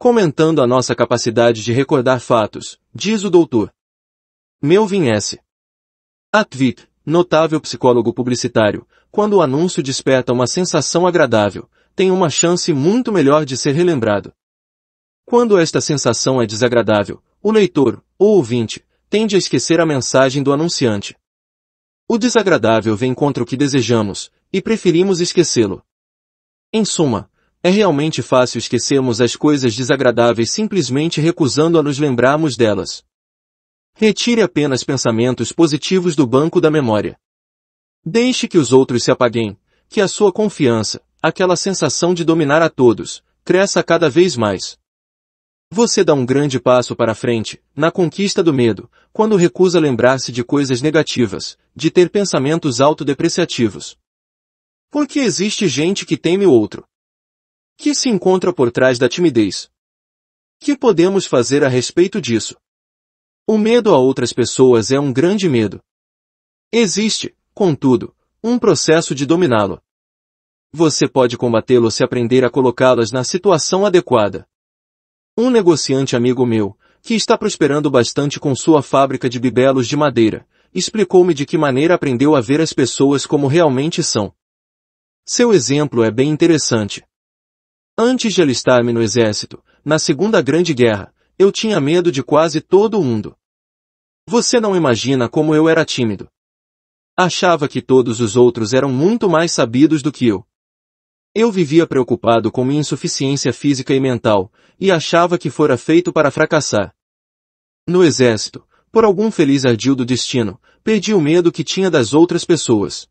Comentando a nossa capacidade de recordar fatos, diz o Dr. Melvin S. Atwick, notável psicólogo publicitário, quando o anúncio desperta uma sensação agradável, tem uma chance muito melhor de ser relembrado. Quando esta sensação é desagradável, o leitor, ou ouvinte, tende a esquecer a mensagem do anunciante. O desagradável vem contra o que desejamos, e preferimos esquecê-lo. Em suma, é realmente fácil esquecermos as coisas desagradáveis simplesmente recusando a nos lembrarmos delas. Retire apenas pensamentos positivos do banco da memória. Deixe que os outros se apaguem, que a sua confiança, aquela sensação de dominar a todos, cresça cada vez mais. Você dá um grande passo para frente, na conquista do medo, quando recusa lembrar-se de coisas negativas, de ter pensamentos autodepreciativos. Porque existe gente que teme o outro. Que se encontra por trás da timidez. Que podemos fazer a respeito disso? O medo a outras pessoas é um grande medo. Existe, contudo, um processo de dominá-lo. Você pode combatê-lo se aprender a colocá-las na situação adequada. Um negociante amigo meu, que está prosperando bastante com sua fábrica de bibelos de madeira, explicou-me de que maneira aprendeu a ver as pessoas como realmente são. Seu exemplo é bem interessante. Antes de alistar-me no exército, na Segunda Grande Guerra, eu tinha medo de quase todo mundo. Você não imagina como eu era tímido. Achava que todos os outros eram muito mais sabidos do que eu. Eu vivia preocupado com minha insuficiência física e mental, e achava que fora feito para fracassar. No exército, por algum feliz ardil do destino, perdi o medo que tinha das outras pessoas.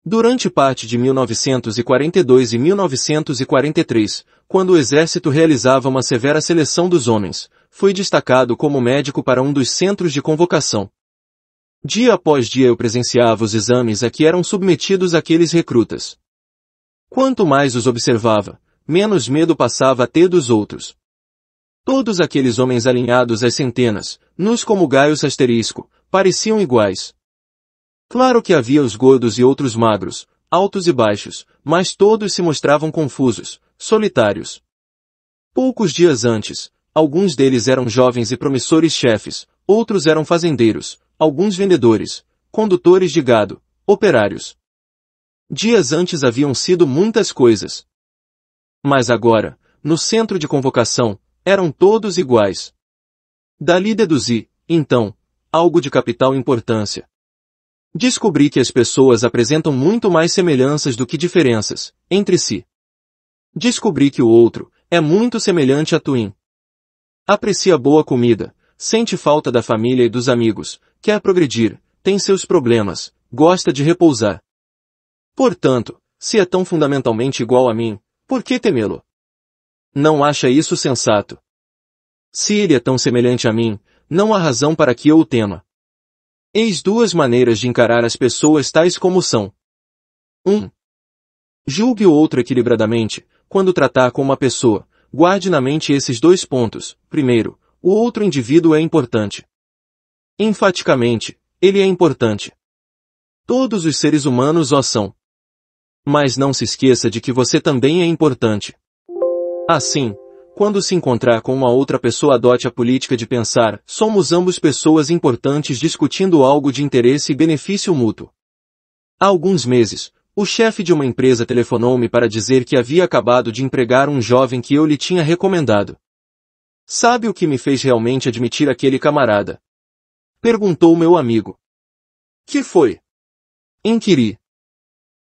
Durante parte de 1942 e 1943, quando o exército realizava uma severa seleção dos homens, fui destacado como médico para um dos centros de convocação. Dia após dia eu presenciava os exames a que eram submetidos aqueles recrutas. Quanto mais os observava, menos medo passava a ter dos outros. Todos aqueles homens alinhados às centenas, nus como gaios asterisco, pareciam iguais. Claro que havia os gordos e outros magros, altos e baixos, mas todos se mostravam confusos, solitários. Poucos dias antes, alguns deles eram jovens e promissores chefes, outros eram fazendeiros, alguns vendedores, condutores de gado, operários. Dias antes haviam sido muitas coisas. Mas agora, no centro de convocação, eram todos iguais. Dali deduzi, então, algo de capital importância. Descobri que as pessoas apresentam muito mais semelhanças do que diferenças, entre si. Descobri que o outro é muito semelhante a Twin. Aprecia boa comida, sente falta da família e dos amigos, quer progredir, tem seus problemas, gosta de repousar. Portanto, se é tão fundamentalmente igual a mim, por que temê-lo? Não acha isso sensato? Se ele é tão semelhante a mim, não há razão para que eu o tema. Eis duas maneiras de encarar as pessoas tais como são. 1. Julgue o outro equilibradamente. Quando tratar com uma pessoa, guarde na mente esses dois pontos. Primeiro, o outro indivíduo é importante. Enfaticamente, ele é importante. Todos os seres humanos o são. Mas não se esqueça de que você também é importante. Assim, quando se encontrar com uma outra pessoa, adote a política de pensar, somos ambos pessoas importantes discutindo algo de interesse e benefício mútuo. Há alguns meses, o chefe de uma empresa telefonou-me para dizer que havia acabado de empregar um jovem que eu lhe tinha recomendado. Sabe o que me fez realmente admitir aquele camarada? Perguntou meu amigo. Que foi? Inquiri.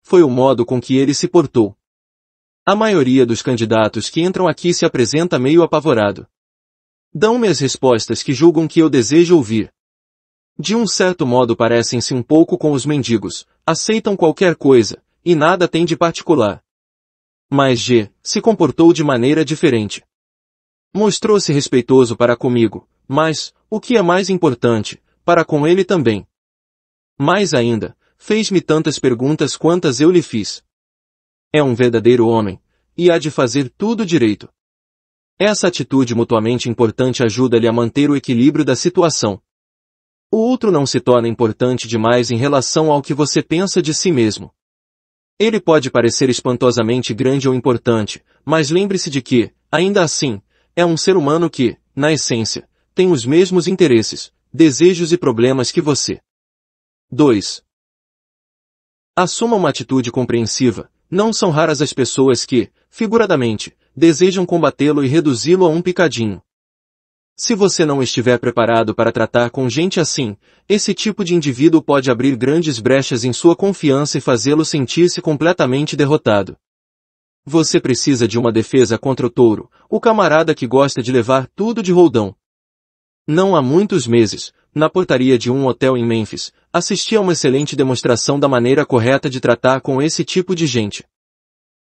Foi o modo com que ele se portou. A maioria dos candidatos que entram aqui se apresenta meio apavorado. Dão-me as respostas que julgam que eu desejo ouvir. De um certo modo parecem-se um pouco com os mendigos, aceitam qualquer coisa, e nada tem de particular. Mas G se comportou de maneira diferente. Mostrou-se respeitoso para comigo, mas, o que é mais importante, para com ele também. Mais ainda, fez-me tantas perguntas quantas eu lhe fiz. É um verdadeiro homem, e há de fazer tudo direito. Essa atitude mutuamente importante ajuda-lhe a manter o equilíbrio da situação. O outro não se torna importante demais em relação ao que você pensa de si mesmo. Ele pode parecer espantosamente grande ou importante, mas lembre-se de que, ainda assim, é um ser humano que, na essência, tem os mesmos interesses, desejos e problemas que você. 2. Assuma uma atitude compreensiva. Não são raras as pessoas que, figuradamente, desejam combatê-lo e reduzi-lo a um picadinho. Se você não estiver preparado para tratar com gente assim, esse tipo de indivíduo pode abrir grandes brechas em sua confiança e fazê-lo sentir-se completamente derrotado. Você precisa de uma defesa contra o touro, o camarada que gosta de levar tudo de roldão. Não há muitos meses, na portaria de um hotel em Memphis, assisti a uma excelente demonstração da maneira correta de tratar com esse tipo de gente.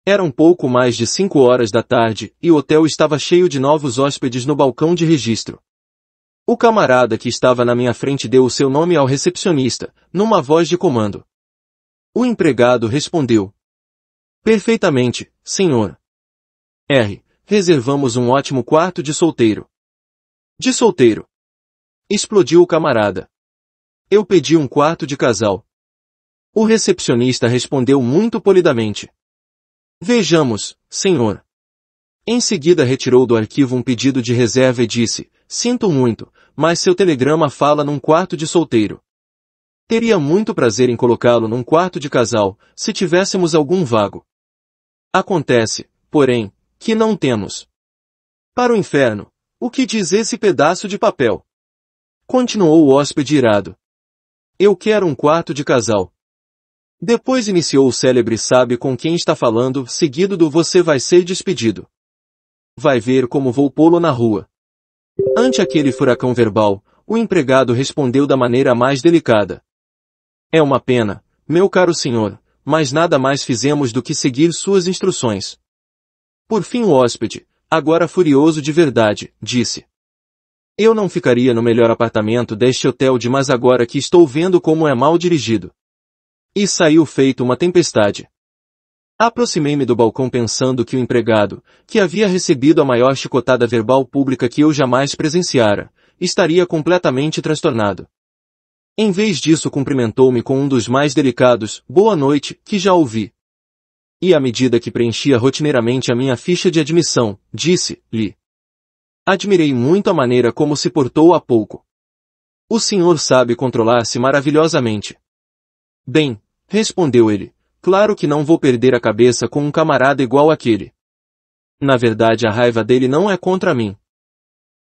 Era um pouco mais de 5 horas da tarde e o hotel estava cheio de novos hóspedes no balcão de registro. O camarada que estava na minha frente deu o seu nome ao recepcionista, numa voz de comando. O empregado respondeu: perfeitamente, senhor. Reservamos um ótimo quarto de solteiro. De solteiro. Explodiu o camarada. Eu pedi um quarto de casal. O recepcionista respondeu muito polidamente: vejamos, senhor. Em seguida retirou do arquivo um pedido de reserva e disse: sinto muito, mas seu telegrama fala num quarto de solteiro. Teria muito prazer em colocá-lo num quarto de casal, se tivéssemos algum vago. Acontece, porém, que não temos. Para o inferno, o que diz esse pedaço de papel? Continuou o hóspede irado. Eu quero um quarto de casal. Depois iniciou o célebre sabe com quem está falando, seguido do você vai ser despedido. Vai ver como vou pô-lo na rua. Ante aquele furacão verbal, o empregado respondeu da maneira mais delicada. É uma pena, meu caro senhor, mas nada mais fizemos do que seguir suas instruções. Por fim o hóspede, agora furioso de verdade, disse: eu não ficaria no melhor apartamento deste hotel mas agora que estou vendo como é mal dirigido. E saiu feito uma tempestade. Aproximei-me do balcão pensando que o empregado, que havia recebido a maior chicotada verbal pública que eu jamais presenciara, estaria completamente transtornado. Em vez disso cumprimentou-me com um dos mais delicados, boa noite, que já ouvi. E à medida que preenchia rotineiramente a minha ficha de admissão, disse-lhe: admirei muito a maneira como se portou há pouco. O senhor sabe controlar-se maravilhosamente. Bem, respondeu ele, claro que não vou perder a cabeça com um camarada igual àquele. Na verdade a raiva dele não é contra mim.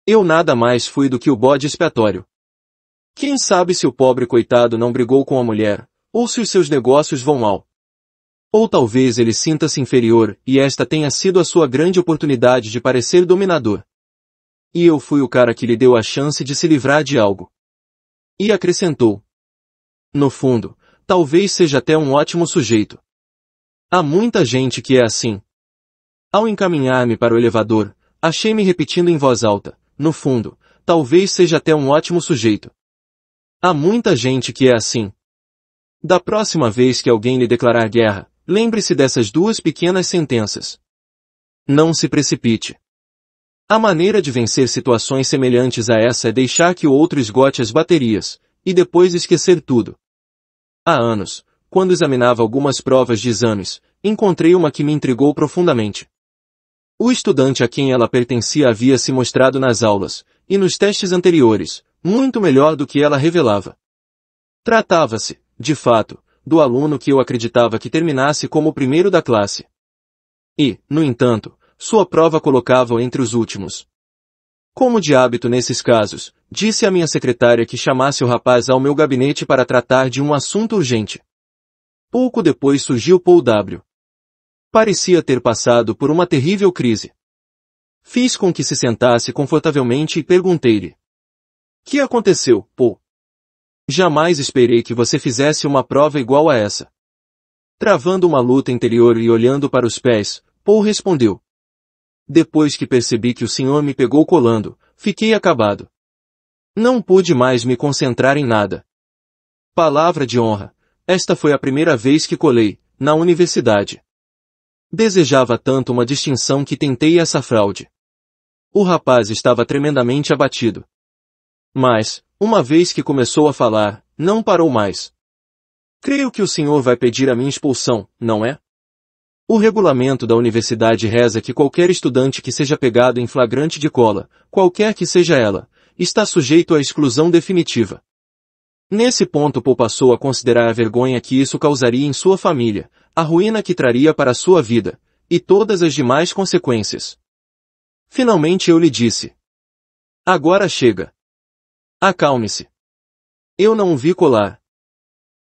Eu nada mais fui do que o bode expiatório. Quem sabe se o pobre coitado não brigou com a mulher, ou se os seus negócios vão mal. Ou talvez ele sinta-se inferior e esta tenha sido a sua grande oportunidade de parecer dominador. E eu fui o cara que lhe deu a chance de se livrar de algo. E acrescentou: no fundo, talvez seja até um ótimo sujeito. Há muita gente que é assim. Ao encaminhar-me para o elevador, achei-me repetindo em voz alta: no fundo, talvez seja até um ótimo sujeito. Há muita gente que é assim. Da próxima vez que alguém lhe declarar guerra, lembre-se dessas duas pequenas sentenças. Não se precipite. A maneira de vencer situações semelhantes a essa é deixar que o outro esgote as baterias, e depois esquecer tudo. Há anos, quando examinava algumas provas de exames, encontrei uma que me intrigou profundamente. O estudante a quem ela pertencia havia se mostrado nas aulas, e nos testes anteriores, muito melhor do que ela revelava. Tratava-se, de fato, do aluno que eu acreditava que terminasse como o primeiro da classe. E, no entanto, sua prova colocava-o entre os últimos. Como de hábito nesses casos, disse à minha secretária que chamasse o rapaz ao meu gabinete para tratar de um assunto urgente. Pouco depois surgiu Paul W. Parecia ter passado por uma terrível crise. Fiz com que se sentasse confortavelmente e perguntei-lhe: que aconteceu, Paul? Jamais esperei que você fizesse uma prova igual a essa. Travando uma luta interior e olhando para os pés, Paul respondeu: depois que percebi que o senhor me pegou colando, fiquei acabado. Não pude mais me concentrar em nada. Palavra de honra, esta foi a primeira vez que colei, na universidade. Desejava tanto uma distinção que tentei essa fraude. O rapaz estava tremendamente abatido. Mas, uma vez que começou a falar, não parou mais. Creio que o senhor vai pedir a minha expulsão, não é? O regulamento da universidade reza que qualquer estudante que seja pegado em flagrante de cola, qualquer que seja ela, está sujeito à exclusão definitiva. Nesse ponto Paul passou a considerar a vergonha que isso causaria em sua família, a ruína que traria para a sua vida, e todas as demais consequências. Finalmente eu lhe disse: agora chega. Acalme-se. Eu não o vi colar.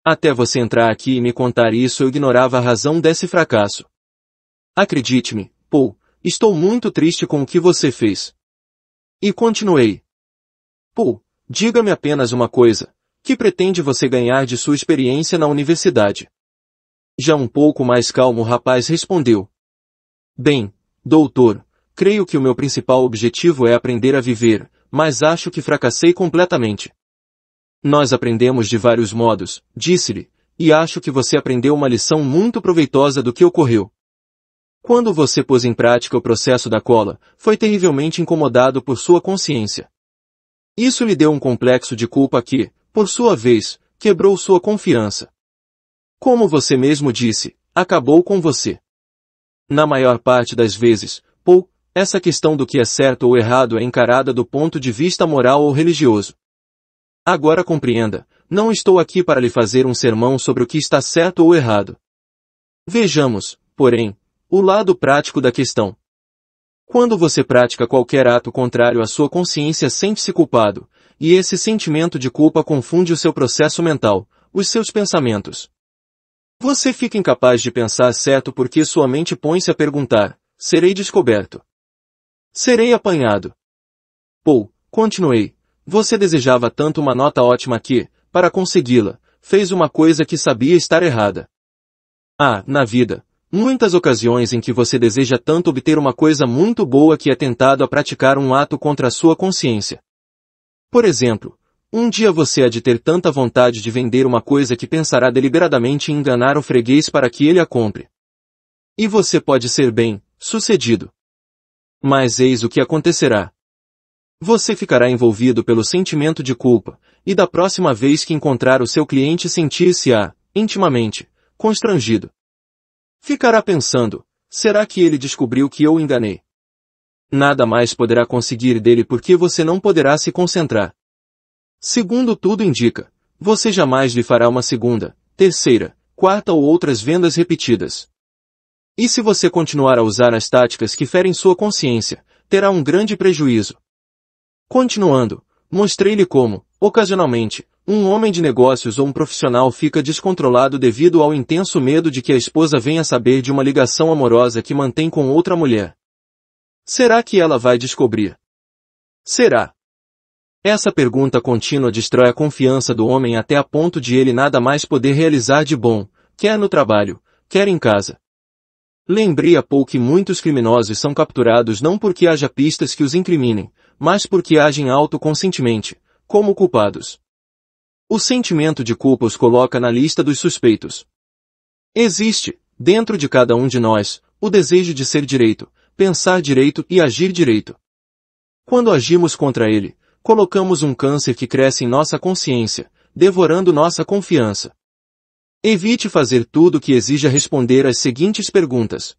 Até você entrar aqui e me contar isso eu ignorava a razão desse fracasso. Acredite-me, Paul, estou muito triste com o que você fez. E continuei. Paul, diga-me apenas uma coisa, que pretende você ganhar de sua experiência na universidade? Já um pouco mais calmo o rapaz respondeu. Bem, doutor, creio que o meu principal objetivo é aprender a viver, mas acho que fracassei completamente. Nós aprendemos de vários modos, disse-lhe, e acho que você aprendeu uma lição muito proveitosa do que ocorreu. Quando você pôs em prática o processo da cola, foi terrivelmente incomodado por sua consciência. Isso lhe deu um complexo de culpa que, por sua vez, quebrou sua confiança. Como você mesmo disse, acabou com você. Na maior parte das vezes, Paul, essa questão do que é certo ou errado é encarada do ponto de vista moral ou religioso. Agora compreenda, não estou aqui para lhe fazer um sermão sobre o que está certo ou errado. Vejamos, porém, o lado prático da questão. Quando você pratica qualquer ato contrário à sua consciência, sente-se culpado, e esse sentimento de culpa confunde o seu processo mental, os seus pensamentos. Você fica incapaz de pensar certo porque sua mente põe-se a perguntar: serei descoberto? Serei apanhado? Paul, continuei, você desejava tanto uma nota ótima que, para consegui-la, fez uma coisa que sabia estar errada. Há, na vida, muitas ocasiões em que você deseja tanto obter uma coisa muito boa que é tentado a praticar um ato contra a sua consciência. Por exemplo, um dia você há de ter tanta vontade de vender uma coisa que pensará deliberadamente em enganar o freguês para que ele a compre. E você pode ser bem-sucedido. Mas eis o que acontecerá. Você ficará envolvido pelo sentimento de culpa, e da próxima vez que encontrar o seu cliente sentir-se-á, intimamente, constrangido. Ficará pensando: será que ele descobriu que eu o enganei? Nada mais poderá conseguir dele porque você não poderá se concentrar. Segundo tudo indica, você jamais lhe fará uma segunda, terceira, quarta ou outras vendas repetidas. E se você continuar a usar as táticas que ferem sua consciência, terá um grande prejuízo. Continuando, mostrei-lhe como, ocasionalmente, um homem de negócios ou um profissional fica descontrolado devido ao intenso medo de que a esposa venha saber de uma ligação amorosa que mantém com outra mulher. Será que ela vai descobrir? Será? Essa pergunta contínua destrói a confiança do homem até a ponto de ele nada mais poder realizar de bom, quer no trabalho, quer em casa. Lembrei há pouco que muitos criminosos são capturados não porque haja pistas que os incriminem, mas porque agem autoconscientemente, como culpados. O sentimento de culpa os coloca na lista dos suspeitos. Existe, dentro de cada um de nós, o desejo de ser direito, pensar direito e agir direito. Quando agimos contra ele, colocamos um câncer que cresce em nossa consciência, devorando nossa confiança. Evite fazer tudo o que exija responder às seguintes perguntas.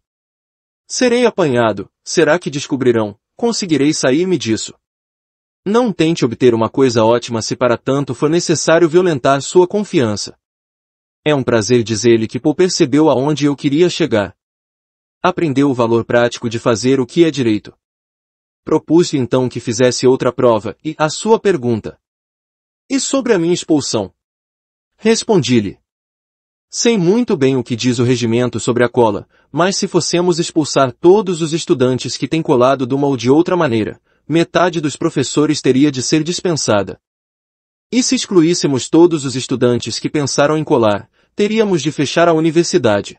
Serei apanhado? Será que descobrirão? Conseguirei sair-me disso? Não tente obter uma coisa ótima se para tanto for necessário violentar sua confiança. É um prazer dizer-lhe que Paul percebeu aonde eu queria chegar. Aprendeu o valor prático de fazer o que é direito. Propus-lhe então que fizesse outra prova, e, a sua pergunta. E sobre a minha expulsão? Respondi-lhe. Sei muito bem o que diz o regimento sobre a cola, mas se fossemos expulsar todos os estudantes que têm colado de uma ou de outra maneira, metade dos professores teria de ser dispensada. E se excluíssemos todos os estudantes que pensaram em colar, teríamos de fechar a universidade.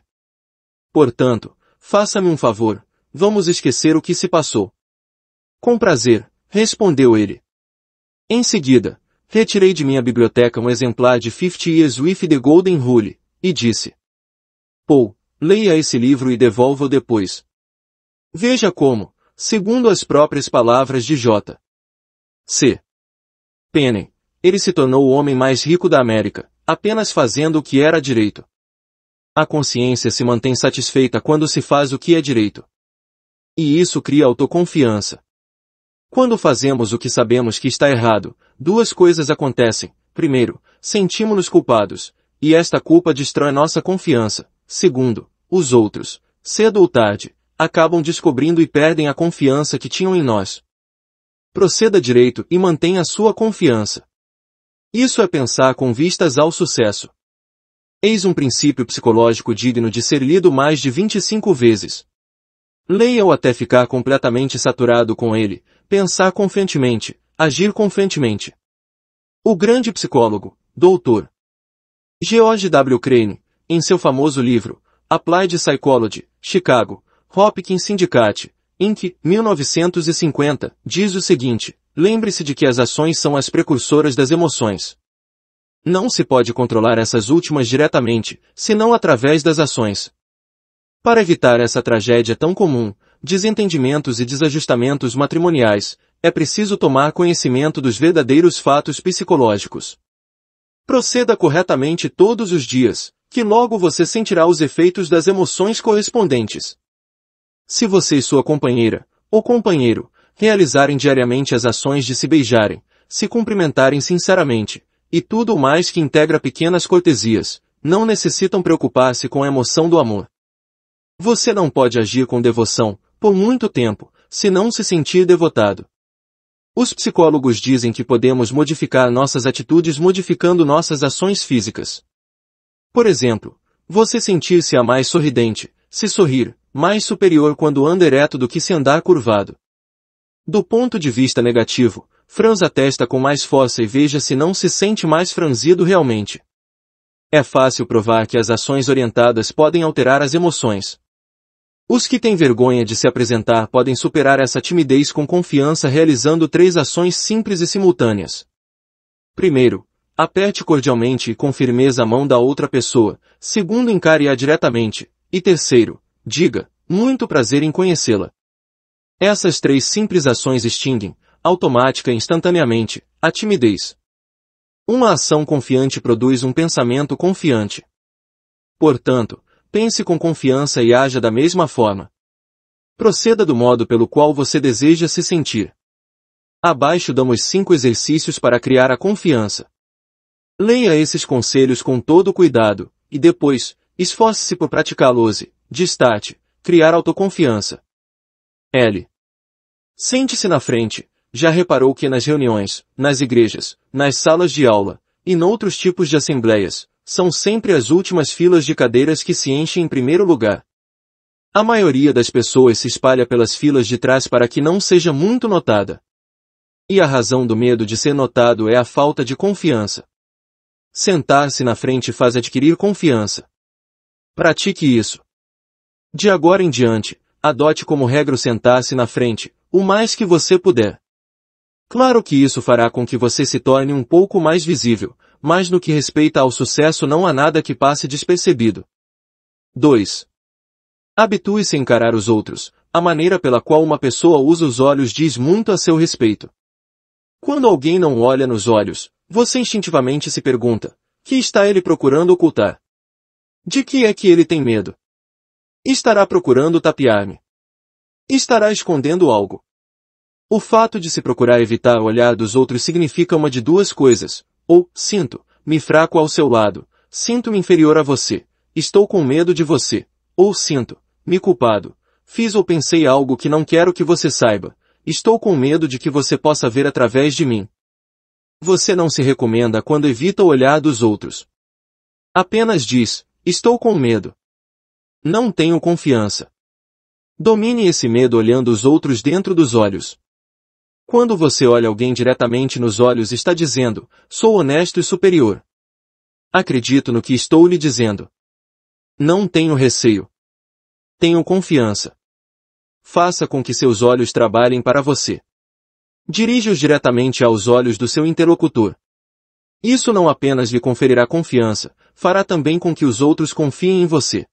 Portanto, faça-me um favor, vamos esquecer o que se passou. Com prazer, respondeu ele. Em seguida, retirei de minha biblioteca um exemplar de 50 Years with the Golden Rule, e disse. Paul, leia esse livro e devolva-o depois. Veja como, segundo as próprias palavras de J. C. Penney, ele se tornou o homem mais rico da América, apenas fazendo o que era direito. A consciência se mantém satisfeita quando se faz o que é direito. E isso cria autoconfiança. Quando fazemos o que sabemos que está errado, duas coisas acontecem. Primeiro, sentimos-nos culpados, e esta culpa destrói nossa confiança. Segundo, os outros, cedo ou tarde, acabam descobrindo e perdem a confiança que tinham em nós. Proceda direito e mantenha sua confiança. Isso é pensar com vistas ao sucesso. Eis um princípio psicológico digno de ser lido mais de 25 vezes. Leia-o até ficar completamente saturado com ele, pensar confiantemente, agir confiantemente. O grande psicólogo, Dr. George W. Crane, em seu famoso livro, Applied Psychology, Chicago, Hopkins Syndicate, Inc., 1950, diz o seguinte: lembre-se de que as ações são as precursoras das emoções. Não se pode controlar essas últimas diretamente, senão através das ações. Para evitar essa tragédia tão comum, desentendimentos e desajustamentos matrimoniais, é preciso tomar conhecimento dos verdadeiros fatos psicológicos. Proceda corretamente todos os dias, que logo você sentirá os efeitos das emoções correspondentes. Se você e sua companheira, ou companheiro, realizarem diariamente as ações de se beijarem, se cumprimentarem sinceramente, e tudo o mais que integra pequenas cortesias, não necessitam preocupar-se com a emoção do amor. Você não pode agir com devoção, por muito tempo, se não se sentir devotado. Os psicólogos dizem que podemos modificar nossas atitudes modificando nossas ações físicas. Por exemplo, você sentir-se a mais sorridente, se sorrir, mais superior quando anda ereto do que se andar curvado. Do ponto de vista negativo, franza a testa com mais força e veja se não se sente mais franzido realmente. É fácil provar que as ações orientadas podem alterar as emoções. Os que têm vergonha de se apresentar podem superar essa timidez com confiança realizando 3 ações simples e simultâneas. Primeiro, aperte cordialmente e com firmeza a mão da outra pessoa. Segundo, encare-a diretamente. E terceiro, diga, muito prazer em conhecê-la. Essas 3 simples ações extinguem, automática e instantaneamente, a timidez. Uma ação confiante produz um pensamento confiante. Portanto, pense com confiança e haja da mesma forma. Proceda do modo pelo qual você deseja se sentir. Abaixo damos 5 exercícios para criar a confiança. Leia esses conselhos com todo cuidado, e depois, esforce-se por praticá-los e, destarte, criar autoconfiança. L. Sente-se na frente. Já reparou que nas reuniões, nas igrejas, nas salas de aula, e noutros tipos de assembleias, são sempre as últimas filas de cadeiras que se enchem em primeiro lugar. A maioria das pessoas se espalha pelas filas de trás para que não seja muito notada. E a razão do medo de ser notado é a falta de confiança. Sentar-se na frente faz adquirir confiança. Pratique isso. De agora em diante, adote como regra sentar-se na frente, o mais que você puder. Claro que isso fará com que você se torne um pouco mais visível, mas no que respeita ao sucesso não há nada que passe despercebido. 2. Habitue-se a encarar os outros. A maneira pela qual uma pessoa usa os olhos diz muito a seu respeito. Quando alguém não olha nos olhos, você instintivamente se pergunta: que está ele procurando ocultar? De que é que ele tem medo? Estará procurando tapear-me? Estará escondendo algo? O fato de se procurar evitar o olhar dos outros significa uma de duas coisas: ou, sinto-me fraco ao seu lado, sinto-me inferior a você, estou com medo de você, ou sinto-me culpado, fiz ou pensei algo que não quero que você saiba, estou com medo de que você possa ver através de mim. Você não se recomenda quando evita o olhar dos outros. Apenas diz: estou com medo. Não tenho confiança. Domine esse medo olhando os outros dentro dos olhos. Quando você olha alguém diretamente nos olhos, está dizendo: sou honesto e superior. Acredito no que estou lhe dizendo. Não tenho receio. Tenho confiança. Faça com que seus olhos trabalhem para você. Dirija-os diretamente aos olhos do seu interlocutor. Isso não apenas lhe conferirá confiança, fará também com que os outros confiem em você.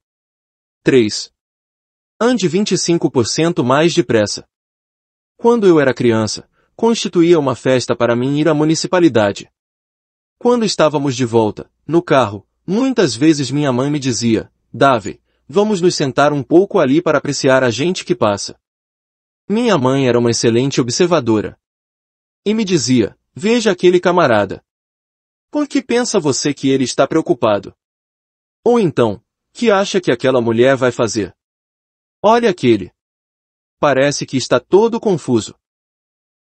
3. Ande 25% mais depressa. Quando eu era criança, constituía uma festa para mim ir à municipalidade. Quando estávamos de volta, no carro, muitas vezes minha mãe me dizia: Dave, vamos nos sentar um pouco ali para apreciar a gente que passa. Minha mãe era uma excelente observadora. E me dizia, veja aquele camarada. Por que pensa você que ele está preocupado? Ou então, que acha que aquela mulher vai fazer? Olha aquele. Parece que está todo confuso.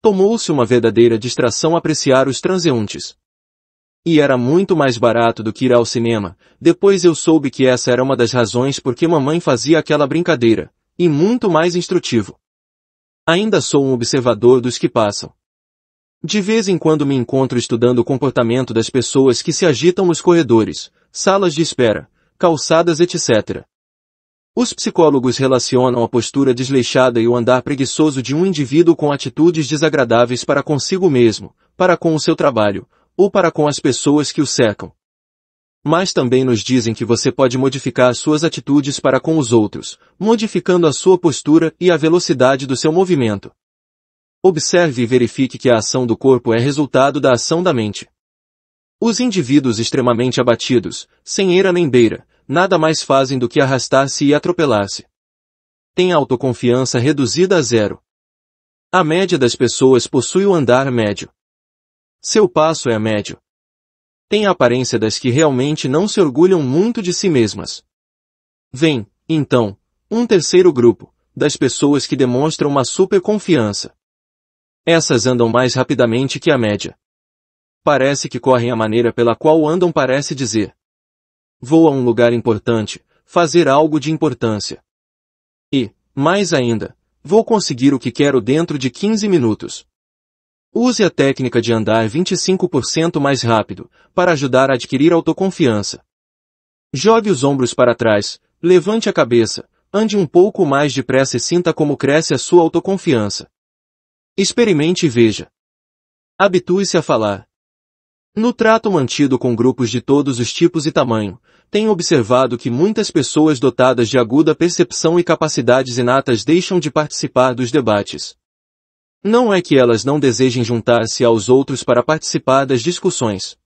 Tomou-se uma verdadeira distração apreciar os transeuntes. E era muito mais barato do que ir ao cinema. Depois eu soube que essa era uma das razões por que mamãe fazia aquela brincadeira, e muito mais instrutivo. Ainda sou um observador dos que passam. De vez em quando me encontro estudando o comportamento das pessoas que se agitam nos corredores, salas de espera, calçadas etc. Os psicólogos relacionam a postura desleixada e o andar preguiçoso de um indivíduo com atitudes desagradáveis para consigo mesmo, para com o seu trabalho, ou para com as pessoas que o cercam. Mas também nos dizem que você pode modificar suas atitudes para com os outros, modificando a sua postura e a velocidade do seu movimento. Observe e verifique que a ação do corpo é resultado da ação da mente. Os indivíduos extremamente abatidos, sem eira nem beira, nada mais fazem do que arrastar-se e atropelar-se. Têm autoconfiança reduzida a zero. A média das pessoas possui o andar médio. Seu passo é médio. Tem a aparência das que realmente não se orgulham muito de si mesmas. Vem, então, um terceiro grupo, das pessoas que demonstram uma superconfiança. Essas andam mais rapidamente que a média. Parece que correm a maneira pela qual andam parece dizer. Vou a um lugar importante, fazer algo de importância. E, mais ainda, vou conseguir o que quero dentro de 15 minutos. Use a técnica de andar 25% mais rápido, para ajudar a adquirir autoconfiança. Jogue os ombros para trás, levante a cabeça, ande um pouco mais depressa e sinta como cresce a sua autoconfiança. Experimente e veja. Habitue-se a falar. No trato mantido com grupos de todos os tipos e tamanho, tenho observado que muitas pessoas dotadas de aguda percepção e capacidades inatas deixam de participar dos debates. Não é que elas não desejem juntar-se aos outros para participar das discussões.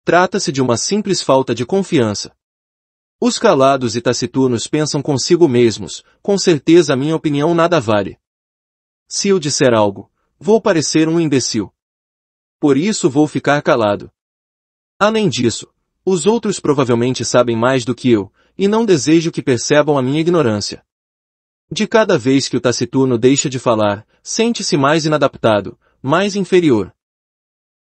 Trata-se de uma simples falta de confiança. Os calados e taciturnos pensam consigo mesmos, com certeza a minha opinião nada vale. Se eu disser algo, vou parecer um imbecil. Por isso vou ficar calado. Além disso, os outros provavelmente sabem mais do que eu, e não desejo que percebam a minha ignorância. De cada vez que o taciturno deixa de falar, sente-se mais inadaptado, mais inferior.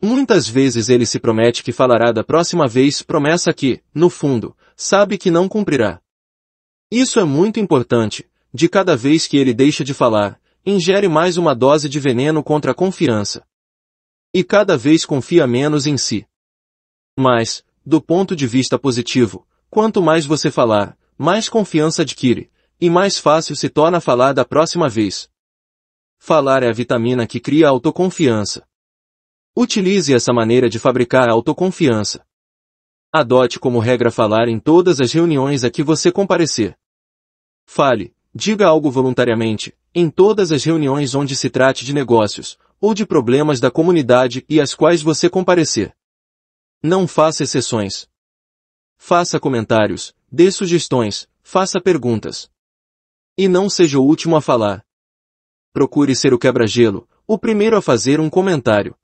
Muitas vezes ele se promete que falará da próxima vez, promessa que, no fundo, sabe que não cumprirá. Isso é muito importante, de cada vez que ele deixa de falar, ingere mais uma dose de veneno contra a confiança. E cada vez confia menos em si. Mas, do ponto de vista positivo, quanto mais você falar, mais confiança adquire, e mais fácil se torna falar da próxima vez. Falar é a vitamina que cria a autoconfiança. Utilize essa maneira de fabricar a autoconfiança. Adote como regra falar em todas as reuniões a que você comparecer. Fale, diga algo voluntariamente, em todas as reuniões onde se trate de negócios, ou de problemas da comunidade e às quais você comparecer. Não faça exceções. Faça comentários, dê sugestões, faça perguntas. E não seja o último a falar. Procure ser o quebra-gelo, o primeiro a fazer um comentário.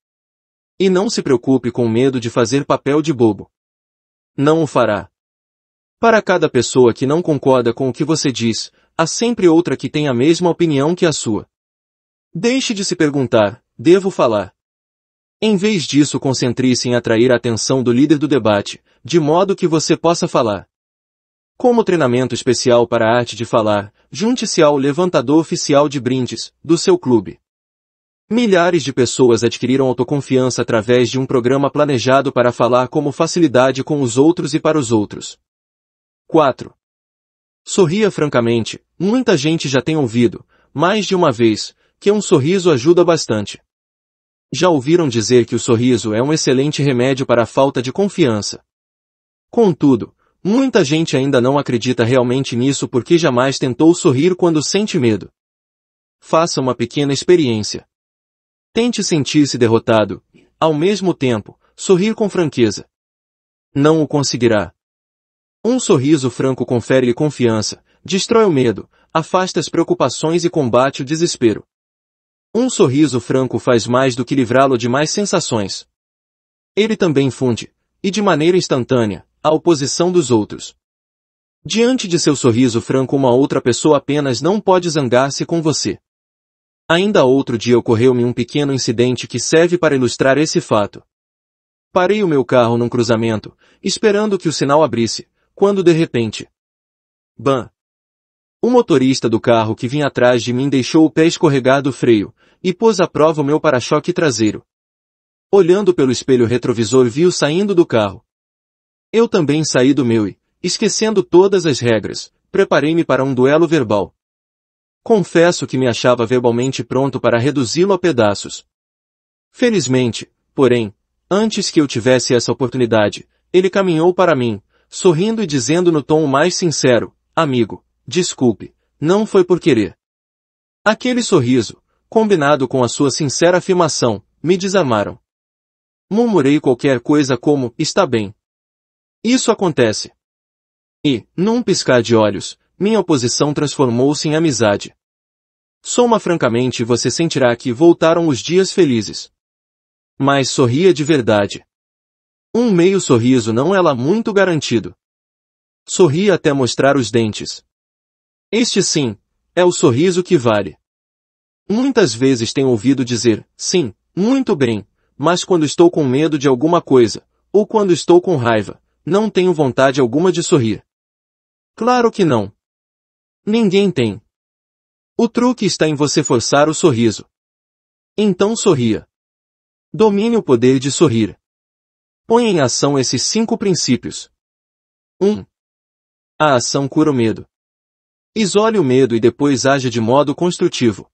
E não se preocupe com medo de fazer papel de bobo. Não o fará. Para cada pessoa que não concorda com o que você diz, há sempre outra que tem a mesma opinião que a sua. Deixe de se perguntar, devo falar? Em vez disso, concentre-se em atrair a atenção do líder do debate, de modo que você possa falar. Como treinamento especial para a arte de falar, junte-se ao levantador oficial de brindes, do seu clube. Milhares de pessoas adquiriram autoconfiança através de um programa planejado para falar com facilidade com os outros e para os outros. 4. Sorria francamente. Muita gente já tem ouvido, mais de uma vez, que um sorriso ajuda bastante. Já ouviram dizer que o sorriso é um excelente remédio para a falta de confiança. Contudo, muita gente ainda não acredita realmente nisso porque jamais tentou sorrir quando sente medo. Faça uma pequena experiência. Tente sentir-se derrotado, ao mesmo tempo, sorrir com franqueza. Não o conseguirá. Um sorriso franco confere-lhe confiança, destrói o medo, afasta as preocupações e combate o desespero. Um sorriso franco faz mais do que livrá-lo de mais sensações. Ele também funde, e de maneira instantânea, a oposição dos outros. Diante de seu sorriso franco, uma outra pessoa apenas não pode zangar-se com você. Ainda outro dia ocorreu-me um pequeno incidente que serve para ilustrar esse fato. Parei o meu carro num cruzamento, esperando que o sinal abrisse, quando de repente... Bam! O motorista do carro que vinha atrás de mim deixou o pé escorregar do freio, e pôs à prova o meu para-choque traseiro. Olhando pelo espelho retrovisor, vi-o saindo do carro. Eu também saí do meu e, esquecendo todas as regras, preparei-me para um duelo verbal. Confesso que me achava verbalmente pronto para reduzi-lo a pedaços. Felizmente, porém, antes que eu tivesse essa oportunidade, ele caminhou para mim, sorrindo e dizendo no tom mais sincero: amigo, desculpe, não foi por querer. Aquele sorriso, combinado com a sua sincera afirmação, me desarmaram. Murmurei qualquer coisa como: está bem. Isso acontece. E, num piscar de olhos, minha oposição transformou-se em amizade. Soma francamente e você sentirá que voltaram os dias felizes. Mas sorria de verdade. Um meio sorriso não é lá muito garantido. Sorria até mostrar os dentes. Este sim, é o sorriso que vale. Muitas vezes tenho ouvido dizer: sim, muito bem, mas quando estou com medo de alguma coisa, ou quando estou com raiva, não tenho vontade alguma de sorrir. Claro que não. Ninguém tem. O truque está em você forçar o sorriso. Então sorria. Domine o poder de sorrir. Põe em ação esses 5 princípios. 1. A ação cura o medo. Isole o medo e depois haja de modo construtivo.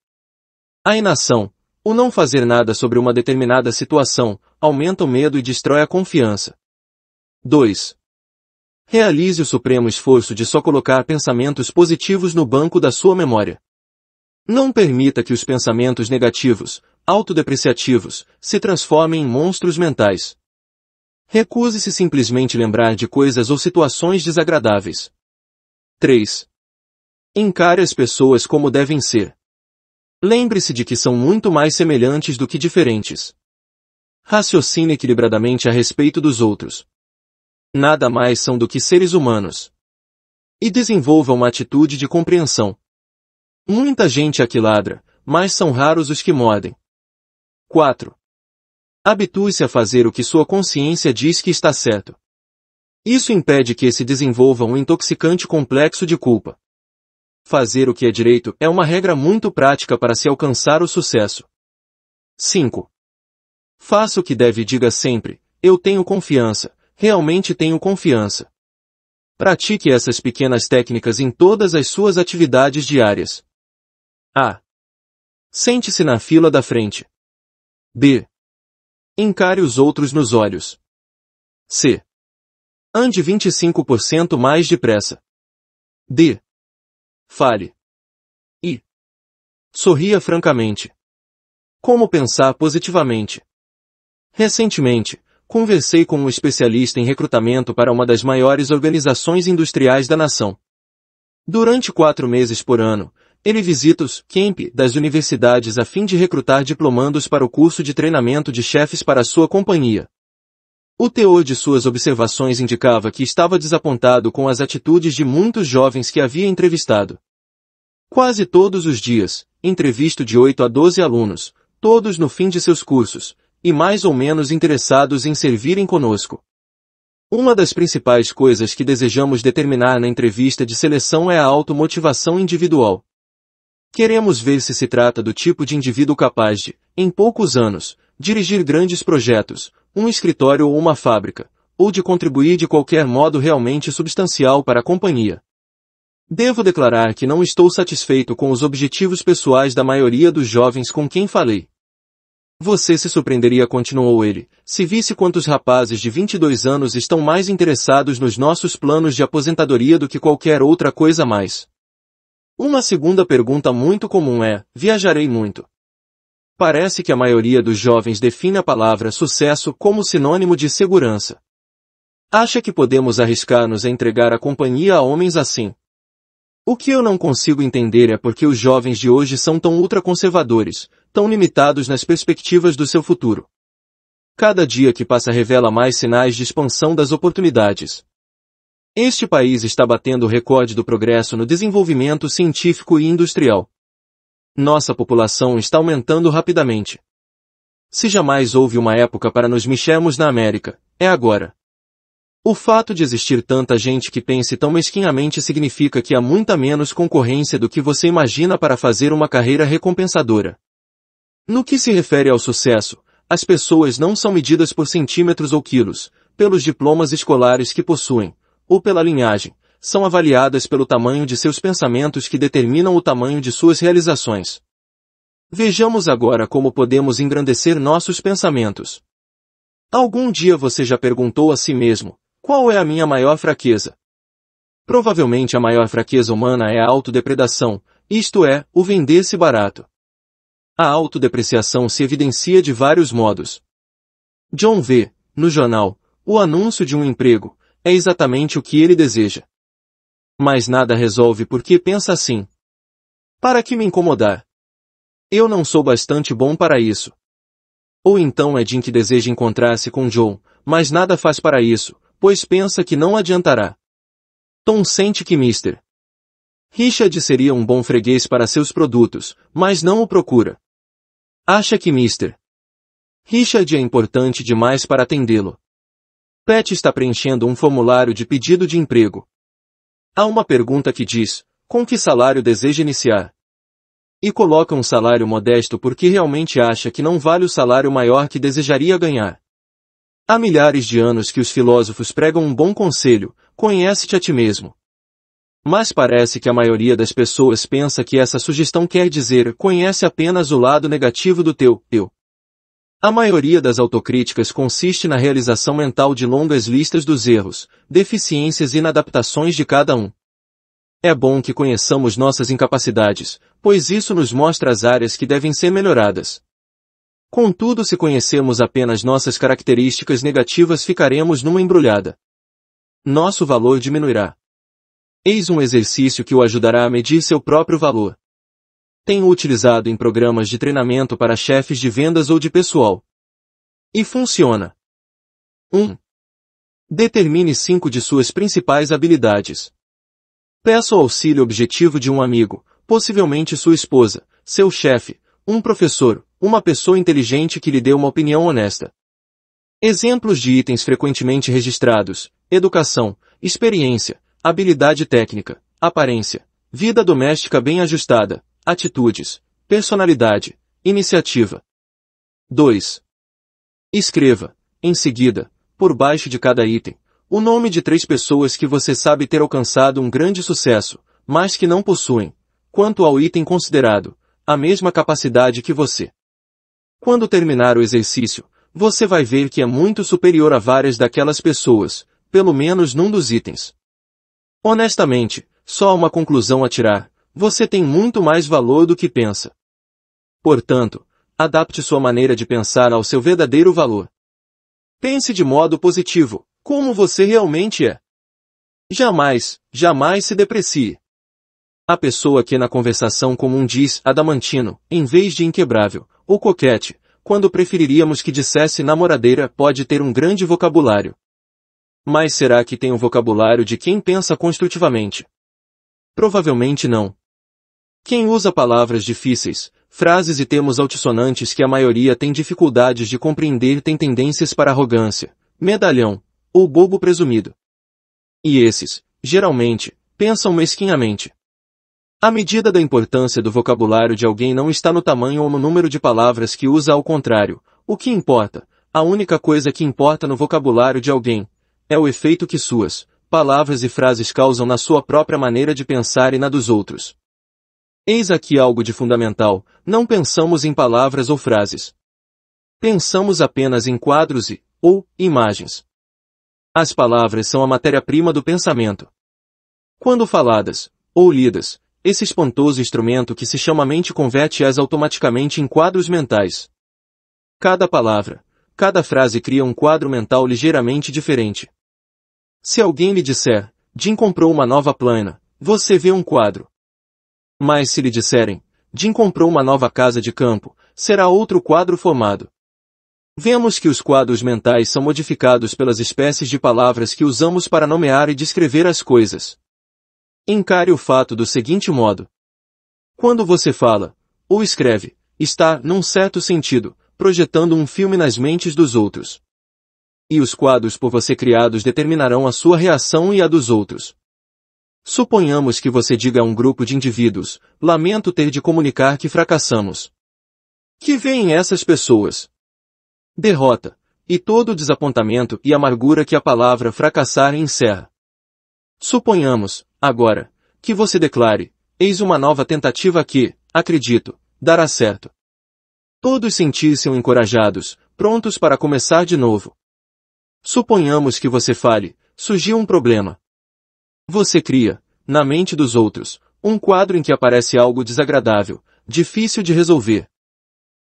A inação, o não fazer nada sobre uma determinada situação, aumenta o medo e destrói a confiança. 2. Realize o supremo esforço de só colocar pensamentos positivos no banco da sua memória. Não permita que os pensamentos negativos, autodepreciativos, se transformem em monstros mentais. Recuse-se simplesmente lembrar de coisas ou situações desagradáveis. 3. Encare as pessoas como devem ser. Lembre-se de que são muito mais semelhantes do que diferentes. Raciocine equilibradamente a respeito dos outros. Nada mais são do que seres humanos. E desenvolva uma atitude de compreensão. Muita gente aqui ladra, mas são raros os que mordem. 4. Habitue-se a fazer o que sua consciência diz que está certo. Isso impede que se desenvolva um intoxicante complexo de culpa. Fazer o que é direito é uma regra muito prática para se alcançar o sucesso. 5. Faça o que deve e diga sempre: eu tenho confiança, realmente tenho confiança. Pratique essas pequenas técnicas em todas as suas atividades diárias. A. Sente-se na fila da frente. B. Encare os outros nos olhos. C. Ande 25% mais depressa. D. Fale. I. Sorria francamente. Como pensar positivamente? Recentemente, conversei com um especialista em recrutamento para uma das maiores organizações industriais da nação. Durante 4 meses por ano, ele visita os campi das universidades a fim de recrutar diplomandos para o curso de treinamento de chefes para a sua companhia. O teor de suas observações indicava que estava desapontado com as atitudes de muitos jovens que havia entrevistado. Quase todos os dias, entrevisto de 8 a 12 alunos, todos no fim de seus cursos, e mais ou menos interessados em servirem conosco. Uma das principais coisas que desejamos determinar na entrevista de seleção é a automotivação individual. Queremos ver se trata do tipo de indivíduo capaz de, em poucos anos, dirigir grandes projetos, um escritório ou uma fábrica, ou de contribuir de qualquer modo realmente substancial para a companhia. Devo declarar que não estou satisfeito com os objetivos pessoais da maioria dos jovens com quem falei. Você se surpreenderia, continuou ele, se visse quantos rapazes de 22 anos estão mais interessados nos nossos planos de aposentadoria do que qualquer outra coisa mais. Uma segunda pergunta muito comum é: viajarei muito? Parece que a maioria dos jovens define a palavra sucesso como sinônimo de segurança. Acha que podemos arriscar-nos a entregar a companhia a homens assim? O que eu não consigo entender é porque os jovens de hoje são tão ultraconservadores, tão limitados nas perspectivas do seu futuro. Cada dia que passa revela mais sinais de expansão das oportunidades. Este país está batendo o recorde do progresso no desenvolvimento científico e industrial. Nossa população está aumentando rapidamente. Se jamais houve uma época para nos mexermos na América, é agora. O fato de existir tanta gente que pense tão mesquinhamente significa que há muita menos concorrência do que você imagina para fazer uma carreira recompensadora. No que se refere ao sucesso, as pessoas não são medidas por centímetros ou quilos, pelos diplomas escolares que possuem, ou pela linhagem, são avaliadas pelo tamanho de seus pensamentos que determinam o tamanho de suas realizações. Vejamos agora como podemos engrandecer nossos pensamentos. Algum dia você já perguntou a si mesmo, qual é a minha maior fraqueza? Provavelmente a maior fraqueza humana é a autodepredação, isto é, o vender-se barato. A autodepreciação se evidencia de vários modos. John vê, no jornal, o anúncio de um emprego, é exatamente o que ele deseja. Mas nada resolve porque pensa assim. Para que me incomodar? Eu não sou bastante bom para isso. Ou então é Jim que deseja encontrar-se com John, mas nada faz para isso, pois pensa que não adiantará. Tom sente que Mr. Richard seria um bom freguês para seus produtos, mas não o procura. Acha que Mr. Richard é importante demais para atendê-lo. Pat está preenchendo um formulário de pedido de emprego. Há uma pergunta que diz, com que salário deseja iniciar? E coloca um salário modesto porque realmente acha que não vale o salário maior que desejaria ganhar. Há milhares de anos que os filósofos pregam um bom conselho, conhece-te a ti mesmo. Mas parece que a maioria das pessoas pensa que essa sugestão quer dizer, conhece apenas o lado negativo do teu eu. A maioria das autocríticas consiste na realização mental de longas listas dos erros, deficiências e inadaptações de cada um. É bom que conheçamos nossas incapacidades, pois isso nos mostra as áreas que devem ser melhoradas. Contudo, se conhecermos apenas nossas características negativas, ficaremos numa embrulhada. Nosso valor diminuirá. Eis um exercício que o ajudará a medir seu próprio valor. Tenho utilizado em programas de treinamento para chefes de vendas ou de pessoal. E funciona. 1. Determine 5 de suas principais habilidades. Peça o auxílio objetivo de um amigo, possivelmente sua esposa, seu chefe, um professor, uma pessoa inteligente que lhe dê uma opinião honesta. Exemplos de itens frequentemente registrados: educação, experiência, habilidade técnica, aparência, vida doméstica bem ajustada, atitudes, personalidade, iniciativa. 2. Escreva, em seguida, por baixo de cada item, o nome de 3 pessoas que você sabe ter alcançado um grande sucesso, mas que não possuem, quanto ao item considerado, a mesma capacidade que você. Quando terminar o exercício, você vai ver que é muito superior a várias daquelas pessoas, pelo menos num dos itens. Honestamente, só há uma conclusão a tirar: você tem muito mais valor do que pensa. Portanto, adapte sua maneira de pensar ao seu verdadeiro valor. Pense de modo positivo, como você realmente é. Jamais se deprecie. A pessoa que na conversação comum diz adamantino, em vez de inquebrável, ou coquete, quando preferiríamos que dissesse namoradeira, pode ter um grande vocabulário. Mas será que tem o vocabulário de quem pensa construtivamente? Provavelmente não. Quem usa palavras difíceis, frases e termos altissonantes que a maioria tem dificuldades de compreender tem tendências para arrogância, medalhão, ou bobo presumido. E esses, geralmente, pensam mesquinhamente. A medida da importância do vocabulário de alguém não está no tamanho ou no número de palavras que usa, ao contrário. O que importa, a única coisa que importa no vocabulário de alguém, é o efeito que suas palavras e frases causam na sua própria maneira de pensar e na dos outros. Eis aqui algo de fundamental: não pensamos em palavras ou frases. Pensamos apenas em quadros ou imagens. As palavras são a matéria-prima do pensamento. Quando faladas, ou lidas, esse espantoso instrumento que se chama mente converte-as automaticamente em quadros mentais. Cada palavra, cada frase cria um quadro mental ligeiramente diferente. Se alguém lhe disser, Jim comprou uma nova plana, você vê um quadro. Mas se lhe disserem, Jim comprou uma nova casa de campo, será outro quadro formado. Vemos que os quadros mentais são modificados pelas espécies de palavras que usamos para nomear e descrever as coisas. Encare o fato do seguinte modo. Quando você fala, ou escreve, está, num certo sentido, projetando um filme nas mentes dos outros. E os quadros por você criados determinarão a sua reação e a dos outros. Suponhamos que você diga a um grupo de indivíduos, lamento ter de comunicar que fracassamos. Que veem essas pessoas? Derrota, e todo o desapontamento e amargura que a palavra fracassar encerra. Suponhamos, agora, que você declare, eis uma nova tentativa que, acredito, dará certo. Todos sentissem encorajados, prontos para começar de novo. Suponhamos que você fale, surgiu um problema. Você cria, na mente dos outros, um quadro em que aparece algo desagradável, difícil de resolver.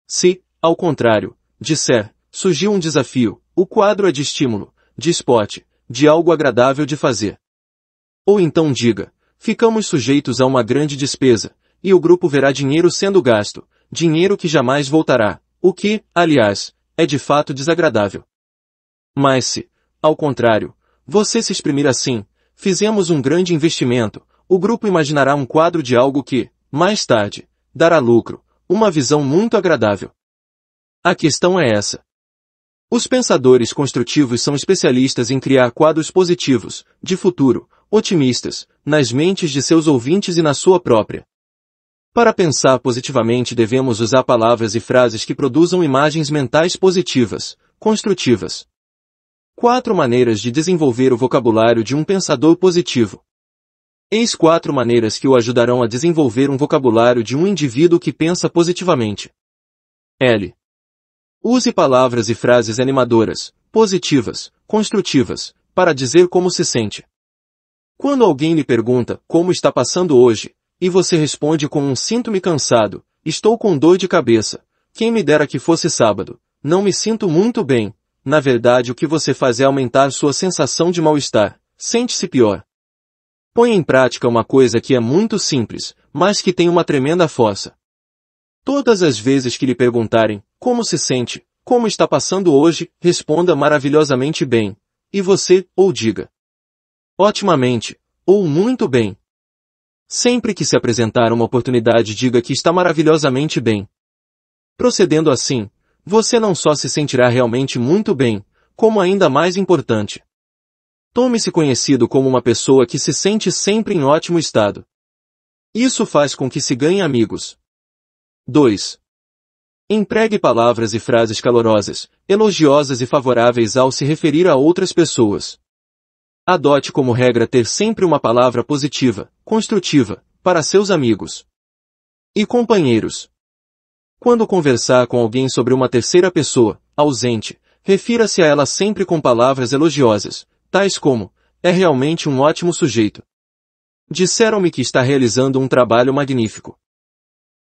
Se, ao contrário, disser, surgiu um desafio, o quadro é de estímulo, de esporte, de algo agradável de fazer. Ou então diga, ficamos sujeitos a uma grande despesa, e o grupo verá dinheiro sendo gasto, dinheiro que jamais voltará, o que, aliás, é de fato desagradável. Mas se, ao contrário, você se exprimir assim, fizemos um grande investimento, o grupo imaginará um quadro de algo que, mais tarde, dará lucro, uma visão muito agradável. A questão é essa. Os pensadores construtivos são especialistas em criar quadros positivos, de futuro, otimistas, nas mentes de seus ouvintes e na sua própria. Para pensar positivamente devemos usar palavras e frases que produzam imagens mentais positivas, construtivas. 4 maneiras de desenvolver o vocabulário de um pensador positivo. Eis 4 maneiras que o ajudarão a desenvolver um vocabulário de um indivíduo que pensa positivamente. L. Use palavras e frases animadoras, positivas, construtivas, para dizer como se sente. Quando alguém lhe pergunta como está passando hoje, e você responde com um sinto-me cansado, estou com dor de cabeça, quem me dera que fosse sábado, não me sinto muito bem, na verdade o que você faz é aumentar sua sensação de mal-estar, sente-se pior. Põe em prática uma coisa que é muito simples, mas que tem uma tremenda força. Todas as vezes que lhe perguntarem, como se sente, como está passando hoje, responda maravilhosamente bem, e você, ou diga, otimamente, ou muito bem. Sempre que se apresentar uma oportunidade diga que está maravilhosamente bem. Procedendo assim, você não só se sentirá realmente muito bem, como ainda mais importante. Tome-se conhecido como uma pessoa que se sente sempre em ótimo estado. Isso faz com que se ganhe amigos. 2. Empregue palavras e frases calorosas, elogiosas e favoráveis ao se referir a outras pessoas. Adote como regra ter sempre uma palavra positiva, construtiva, para seus amigos e companheiros. Quando conversar com alguém sobre uma terceira pessoa, ausente, refira-se a ela sempre com palavras elogiosas, tais como, é realmente um ótimo sujeito. Disseram-me que está realizando um trabalho magnífico.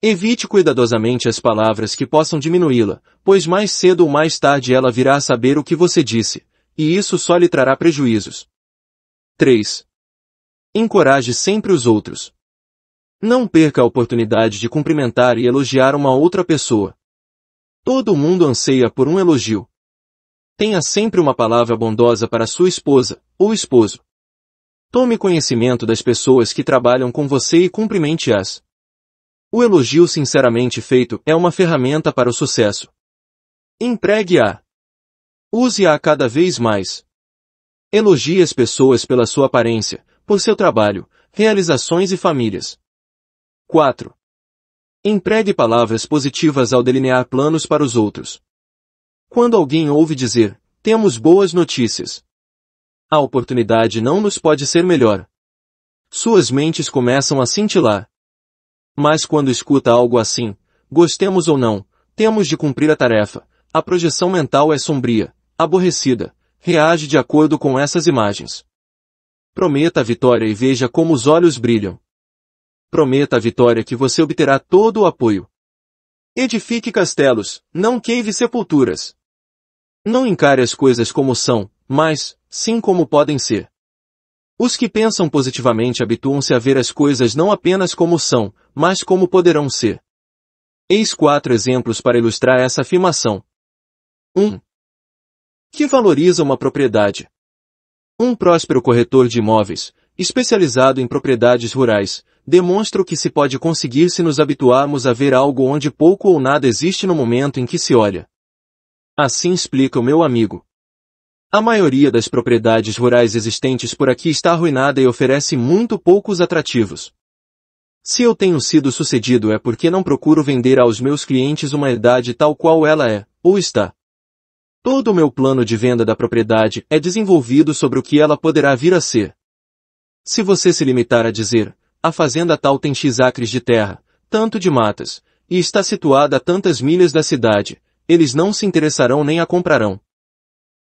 Evite cuidadosamente as palavras que possam diminuí-la, pois mais cedo ou mais tarde ela virá a saber o que você disse, e isso só lhe trará prejuízos. 3. Encoraje sempre os outros. Não perca a oportunidade de cumprimentar e elogiar uma outra pessoa. Todo mundo anseia por um elogio. Tenha sempre uma palavra bondosa para sua esposa, ou esposo. Tome conhecimento das pessoas que trabalham com você e cumprimente-as. O elogio sinceramente feito é uma ferramenta para o sucesso. Empregue-a. Use-a cada vez mais. Elogie as pessoas pela sua aparência, por seu trabalho, realizações e famílias. 4. Empregue palavras positivas ao delinear planos para os outros. Quando alguém ouve dizer, temos boas notícias, a oportunidade não nos pode ser melhor. Suas mentes começam a cintilar. Mas quando escuta algo assim, gostemos ou não, temos de cumprir a tarefa, a projeção mental é sombria, aborrecida, reage de acordo com essas imagens. Prometa a vitória e veja como os olhos brilham. Prometa a vitória que você obterá todo o apoio. Edifique castelos, não cave sepulturas. Não encare as coisas como são, mas, sim como podem ser. Os que pensam positivamente habituam-se a ver as coisas não apenas como são, mas como poderão ser. Eis 4 exemplos para ilustrar essa afirmação. 1. Que valoriza uma propriedade. Um próspero corretor de imóveis, especializado em propriedades rurais, demonstra o que se pode conseguir se nos habituarmos a ver algo onde pouco ou nada existe no momento em que se olha. Assim explica o meu amigo. A maioria das propriedades rurais existentes por aqui está arruinada e oferece muito poucos atrativos. Se eu tenho sido sucedido é porque não procuro vender aos meus clientes uma herdade tal qual ela é, ou está. Todo o meu plano de venda da propriedade é desenvolvido sobre o que ela poderá vir a ser. Se você se limitar a dizer, a fazenda tal tem X acres de terra, tanto de matas, e está situada a tantas milhas da cidade, eles não se interessarão nem a comprarão.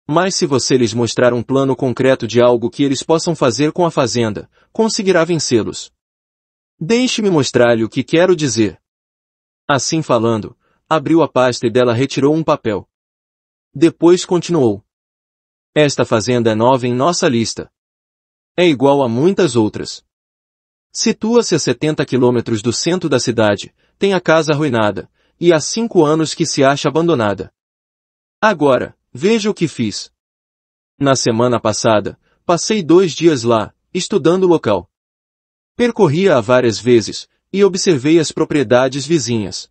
Mas se você lhes mostrar um plano concreto de algo que eles possam fazer com a fazenda, conseguirá vencê-los. Deixe-me mostrar-lhe o que quero dizer. Assim falando, abriu a pasta e dela retirou um papel. Depois continuou. Esta fazenda é nova em nossa lista. É igual a muitas outras. Situa-se a 70 quilômetros do centro da cidade, tem a casa arruinada, e há 5 anos que se acha abandonada. Agora, veja o que fiz. Na semana passada, passei 2 dias lá, estudando o local. Percorri-a várias vezes, e observei as propriedades vizinhas.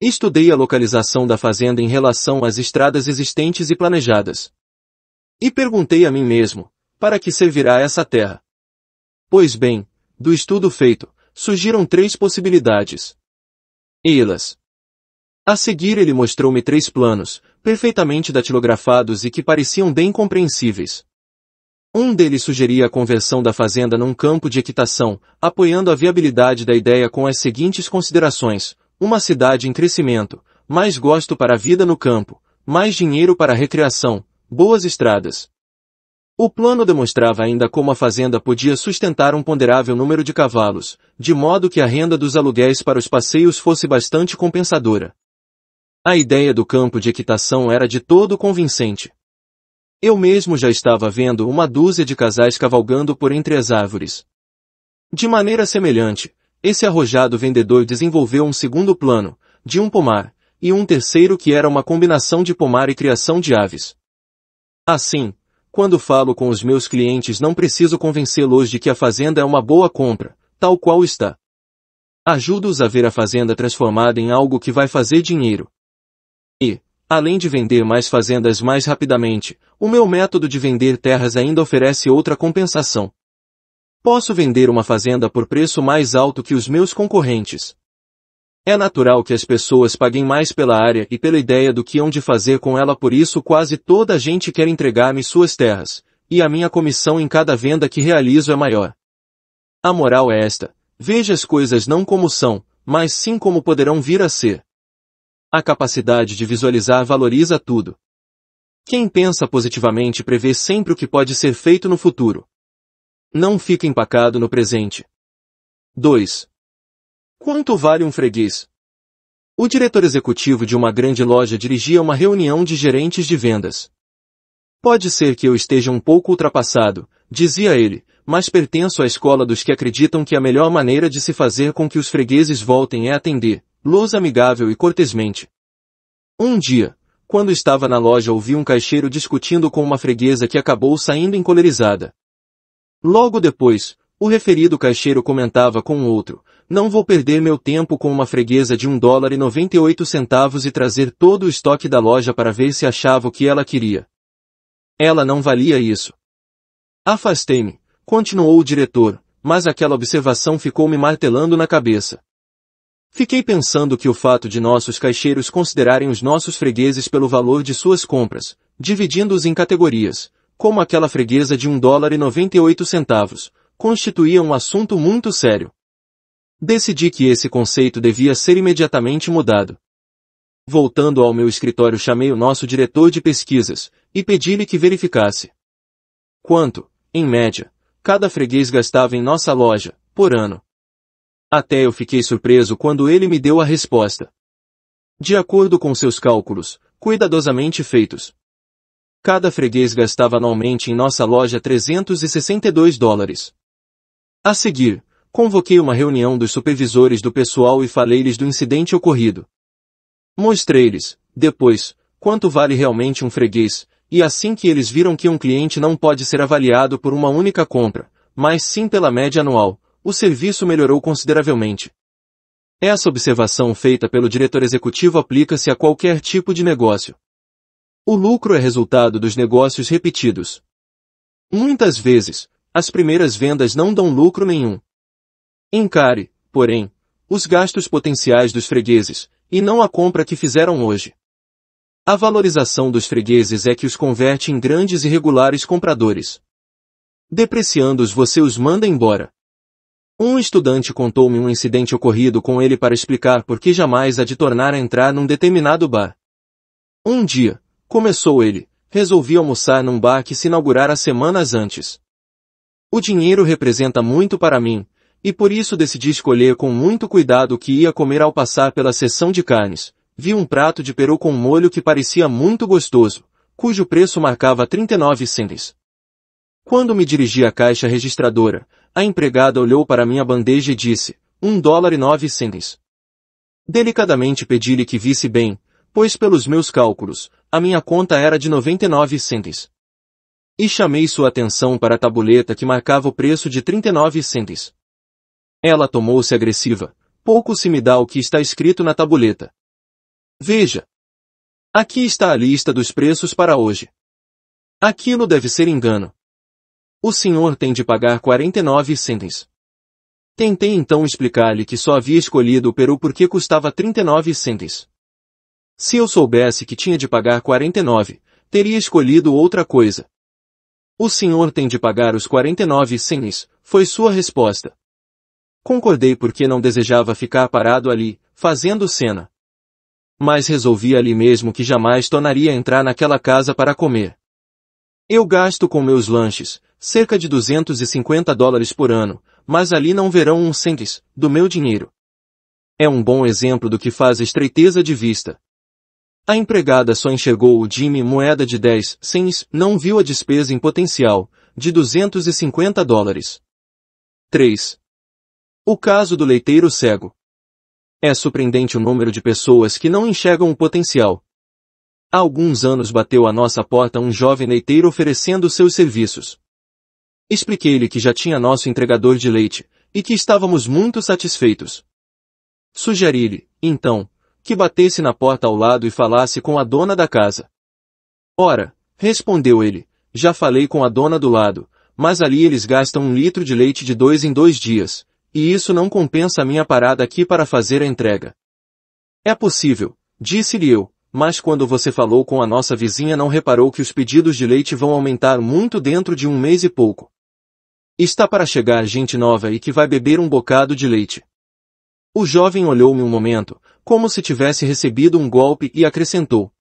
Estudei a localização da fazenda em relação às estradas existentes e planejadas. E perguntei a mim mesmo, para que servirá essa terra? Pois bem, do estudo feito, surgiram 3 possibilidades. Elas. A seguir ele mostrou-me 3 planos, perfeitamente datilografados e que pareciam bem compreensíveis. Um deles sugeria a conversão da fazenda num campo de equitação, apoiando a viabilidade da ideia com as seguintes considerações: uma cidade em crescimento, mais gosto para a vida no campo, mais dinheiro para a recreação, boas estradas. O plano demonstrava ainda como a fazenda podia sustentar um ponderável número de cavalos, de modo que a renda dos aluguéis para os passeios fosse bastante compensadora. A ideia do campo de equitação era de todo convincente. Eu mesmo já estava vendo uma dúzia de casais cavalgando por entre as árvores. De maneira semelhante, esse arrojado vendedor desenvolveu um segundo plano, de um pomar, e um terceiro que era uma combinação de pomar e criação de aves. Assim, quando falo com os meus clientes não preciso convencê-los de que a fazenda é uma boa compra, tal qual está. Ajudo-os a ver a fazenda transformada em algo que vai fazer dinheiro. E, além de vender mais fazendas mais rapidamente, o meu método de vender terras ainda oferece outra compensação. Posso vender uma fazenda por preço mais alto que os meus concorrentes. É natural que as pessoas paguem mais pela área e pela ideia do que hão de fazer com ela, por isso quase toda a gente quer entregar-me suas terras, e a minha comissão em cada venda que realizo é maior. A moral é esta: veja as coisas não como são, mas sim como poderão vir a ser. A capacidade de visualizar valoriza tudo. Quem pensa positivamente prevê sempre o que pode ser feito no futuro. Não fica empacado no presente. 2. Quanto vale um freguês? O diretor executivo de uma grande loja dirigia uma reunião de gerentes de vendas. Pode ser que eu esteja um pouco ultrapassado, dizia ele, mas pertenço à escola dos que acreditam que a melhor maneira de se fazer com que os fregueses voltem é atender-los amigável e cortesmente. Um dia, quando estava na loja, ouvi um caixeiro discutindo com uma freguesa que acabou saindo encolerizada. Logo depois, o referido caixeiro comentava com outro: não vou perder meu tempo com uma freguesa de $1,98 e trazer todo o estoque da loja para ver se achava o que ela queria. Ela não valia isso. Afastei-me, continuou o diretor, mas aquela observação ficou me martelando na cabeça. Fiquei pensando que o fato de nossos caixeiros considerarem os nossos fregueses pelo valor de suas compras, dividindo-os em categorias, como aquela freguesa de $1,98, constituía um assunto muito sério. Decidi que esse conceito devia ser imediatamente mudado. Voltando ao meu escritório, chamei o nosso diretor de pesquisas, e pedi-lhe que verificasse quanto, em média, cada freguês gastava em nossa loja, por ano. Até eu fiquei surpreso quando ele me deu a resposta. De acordo com seus cálculos, cuidadosamente feitos, Cada freguês gastava anualmente em nossa loja $362. A seguir, convoquei uma reunião dos supervisores do pessoal e falei-lhes do incidente ocorrido. Mostrei-lhes, depois, quanto vale realmente um freguês, e assim que eles viram que um cliente não pode ser avaliado por uma única compra, mas sim pela média anual, o serviço melhorou consideravelmente. Essa observação feita pelo diretor executivo aplica-se a qualquer tipo de negócio. O lucro é resultado dos negócios repetidos. Muitas vezes, as primeiras vendas não dão lucro nenhum. Encare, porém, os gastos potenciais dos fregueses, e não a compra que fizeram hoje. A valorização dos fregueses é que os converte em grandes e regulares compradores. Depreciando-os, você os manda embora. Um estudante contou-me um incidente ocorrido com ele para explicar por que jamais há de tornar a entrar num determinado bar. Um dia, começou ele, resolvi almoçar num bar que se inaugurara semanas antes. O dinheiro representa muito para mim, e por isso decidi escolher com muito cuidado o que ia comer ao passar pela seção de carnes. Vi um prato de peru com molho que parecia muito gostoso, cujo preço marcava 39 centes. Quando me dirigi à caixa registradora, a empregada olhou para minha bandeja e disse, $1,09. Delicadamente pedi-lhe que visse bem, pois pelos meus cálculos, a minha conta era de 99 centes. E chamei sua atenção para a tabuleta que marcava o preço de 39 centes. Ela tomou-se agressiva. Pouco se me dá o que está escrito na tabuleta. Veja. Aqui está a lista dos preços para hoje. Aquilo deve ser engano. O senhor tem de pagar 49 centes. Tentei então explicar-lhe que só havia escolhido o peru porque custava 39 centes. Se eu soubesse que tinha de pagar 49, teria escolhido outra coisa. O senhor tem de pagar os 49 centes, foi sua resposta. Concordei porque não desejava ficar parado ali, fazendo cena. Mas resolvi ali mesmo que jamais tornaria a entrar naquela casa para comer. Eu gasto com meus lanches, cerca de $250 por ano, mas ali não verão um centes, do meu dinheiro. É um bom exemplo do que faz a estreiteza de vista. A empregada só enxergou o Jimmy moeda de 10 cents, não viu a despesa em potencial, de $250. 3. O caso do leiteiro cego. É surpreendente o número de pessoas que não enxergam o potencial. Há alguns anos bateu à nossa porta um jovem leiteiro oferecendo seus serviços. Expliquei-lhe que já tinha nosso entregador de leite, e que estávamos muito satisfeitos. Sugeri-lhe, então, que batesse na porta ao lado e falasse com a dona da casa. Ora, respondeu ele, já falei com a dona do lado, mas ali eles gastam 1 litro de leite de 2 em 2 dias, e isso não compensa a minha parada aqui para fazer a entrega. É possível, disse-lhe eu, mas quando você falou com a nossa vizinha não reparou que os pedidos de leite vão aumentar muito dentro de 1 mês e pouco. Está para chegar gente nova e que vai beber um bocado de leite. O jovem olhou-me um momento, como se tivesse recebido um golpe e acrescentou.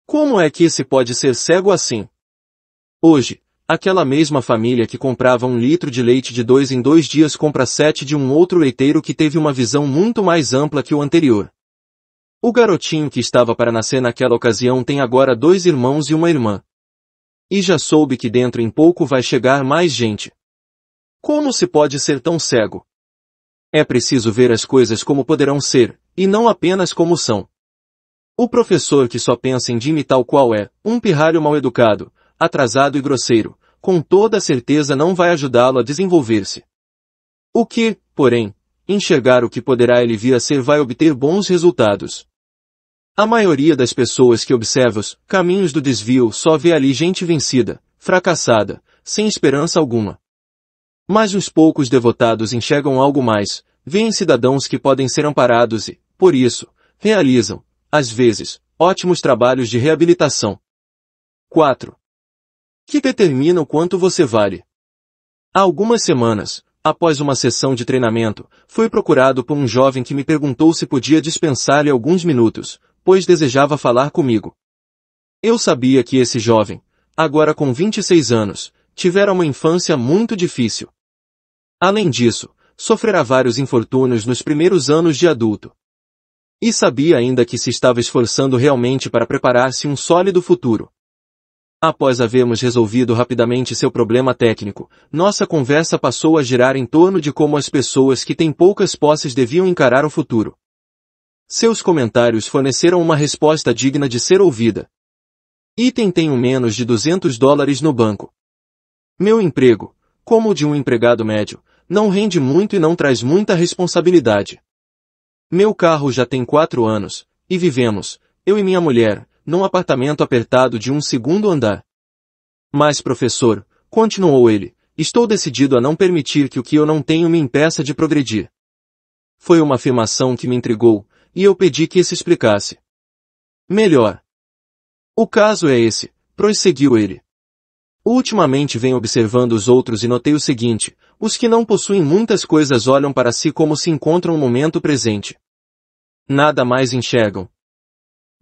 Como é que esse pode ser cego assim? Hoje, aquela mesma família que comprava 1 litro de leite de 2 em 2 dias compra 7 de um outro leiteiro que teve uma visão muito mais ampla que o anterior. O garotinho que estava para nascer naquela ocasião tem agora 2 irmãos e uma irmã. E já soube que dentro em pouco vai chegar mais gente. Como se pode ser tão cego? É preciso ver as coisas como poderão ser, e não apenas como são. O professor que só pensa em Jimmy tal qual é, um pirralho mal-educado, atrasado e grosseiro, com toda certeza não vai ajudá-lo a desenvolver-se. O que, porém, enxergar o que poderá ele vir a ser vai obter bons resultados. A maioria das pessoas que observa os caminhos do desvio só vê ali gente vencida, fracassada, sem esperança alguma. Mas uns poucos devotados enxergam algo mais, veem cidadãos que podem ser amparados e, por isso, realizam, às vezes, ótimos trabalhos de reabilitação. 4. Que determina o quanto você vale. Há algumas semanas, após uma sessão de treinamento, fui procurado por um jovem que me perguntou se podia dispensar-lhe alguns minutos, pois desejava falar comigo. Eu sabia que esse jovem, agora com 26 anos, tivera uma infância muito difícil. Além disso, sofrera vários infortúnios nos primeiros anos de adulto. E sabia ainda que se estava esforçando realmente para preparar-se um sólido futuro. Após havermos resolvido rapidamente seu problema técnico, nossa conversa passou a girar em torno de como as pessoas que têm poucas posses deviam encarar o futuro. Seus comentários forneceram uma resposta digna de ser ouvida. Item: tenho menos de $200 no banco. Meu emprego, como o de um empregado médio, não rende muito e não traz muita responsabilidade. Meu carro já tem 4 anos, e vivemos, eu e minha mulher, num apartamento apertado de um 2º andar. Mas, professor, continuou ele, estou decidido a não permitir que o que eu não tenho me impeça de progredir. Foi uma afirmação que me intrigou, e eu pedi que se explicasse. Melhor. O caso é esse, prosseguiu ele. Ultimamente venho observando os outros e notei o seguinte: os que não possuem muitas coisas olham para si como se encontram no momento presente. Nada mais enxergam.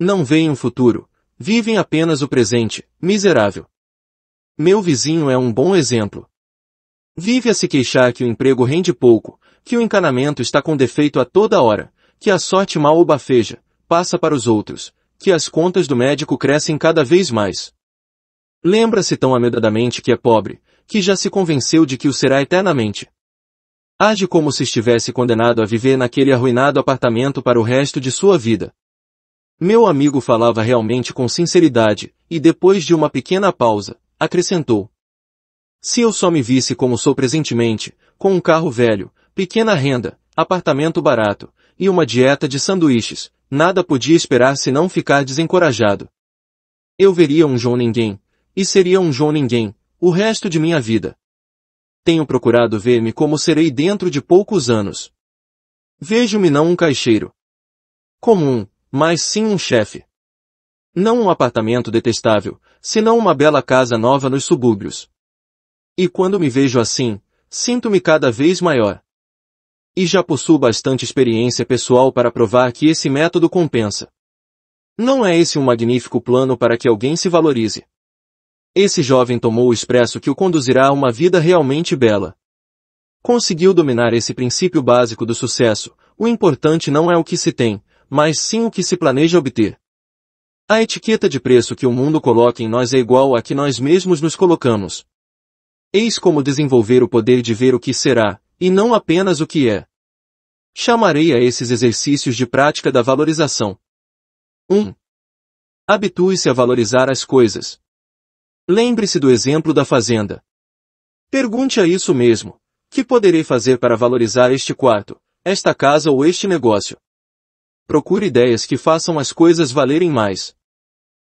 Não veem o futuro, vivem apenas o presente, miserável. Meu vizinho é um bom exemplo. Vive a se queixar que o emprego rende pouco, que o encanamento está com defeito a toda hora, que a sorte mal o bafeja, passa para os outros, que as contas do médico crescem cada vez mais. Lembra-se tão amedadamente que é pobre, que já se convenceu de que o será eternamente. Age como se estivesse condenado a viver naquele arruinado apartamento para o resto de sua vida. Meu amigo falava realmente com sinceridade, e depois de uma pequena pausa, acrescentou: se eu só me visse como sou presentemente, com um carro velho, pequena renda, apartamento barato, e uma dieta de sanduíches, nada podia esperar senão ficar desencorajado. Eu veria um João Ninguém, e seria um João Ninguém, o resto de minha vida. Tenho procurado ver-me como serei dentro de poucos anos. Vejo-me não um caixeiro comum, mas sim um chefe. Não um apartamento detestável, senão uma bela casa nova nos subúrbios. E quando me vejo assim, sinto-me cada vez maior. E já possuo bastante experiência pessoal para provar que esse método compensa. Não é esse um magnífico plano para que alguém se valorize? Esse jovem tomou o expresso que o conduzirá a uma vida realmente bela. Conseguiu dominar esse princípio básico do sucesso: o importante não é o que se tem, mas sim o que se planeja obter. A etiqueta de preço que o mundo coloca em nós é igual à que nós mesmos nos colocamos. Eis como desenvolver o poder de ver o que será, e não apenas o que é. Chamarei a esses exercícios de prática da valorização. 1. Habitue-se a valorizar as coisas. Lembre-se do exemplo da fazenda. Pergunte a isso mesmo: que poderei fazer para valorizar este quarto, esta casa ou este negócio? Procure ideias que façam as coisas valerem mais.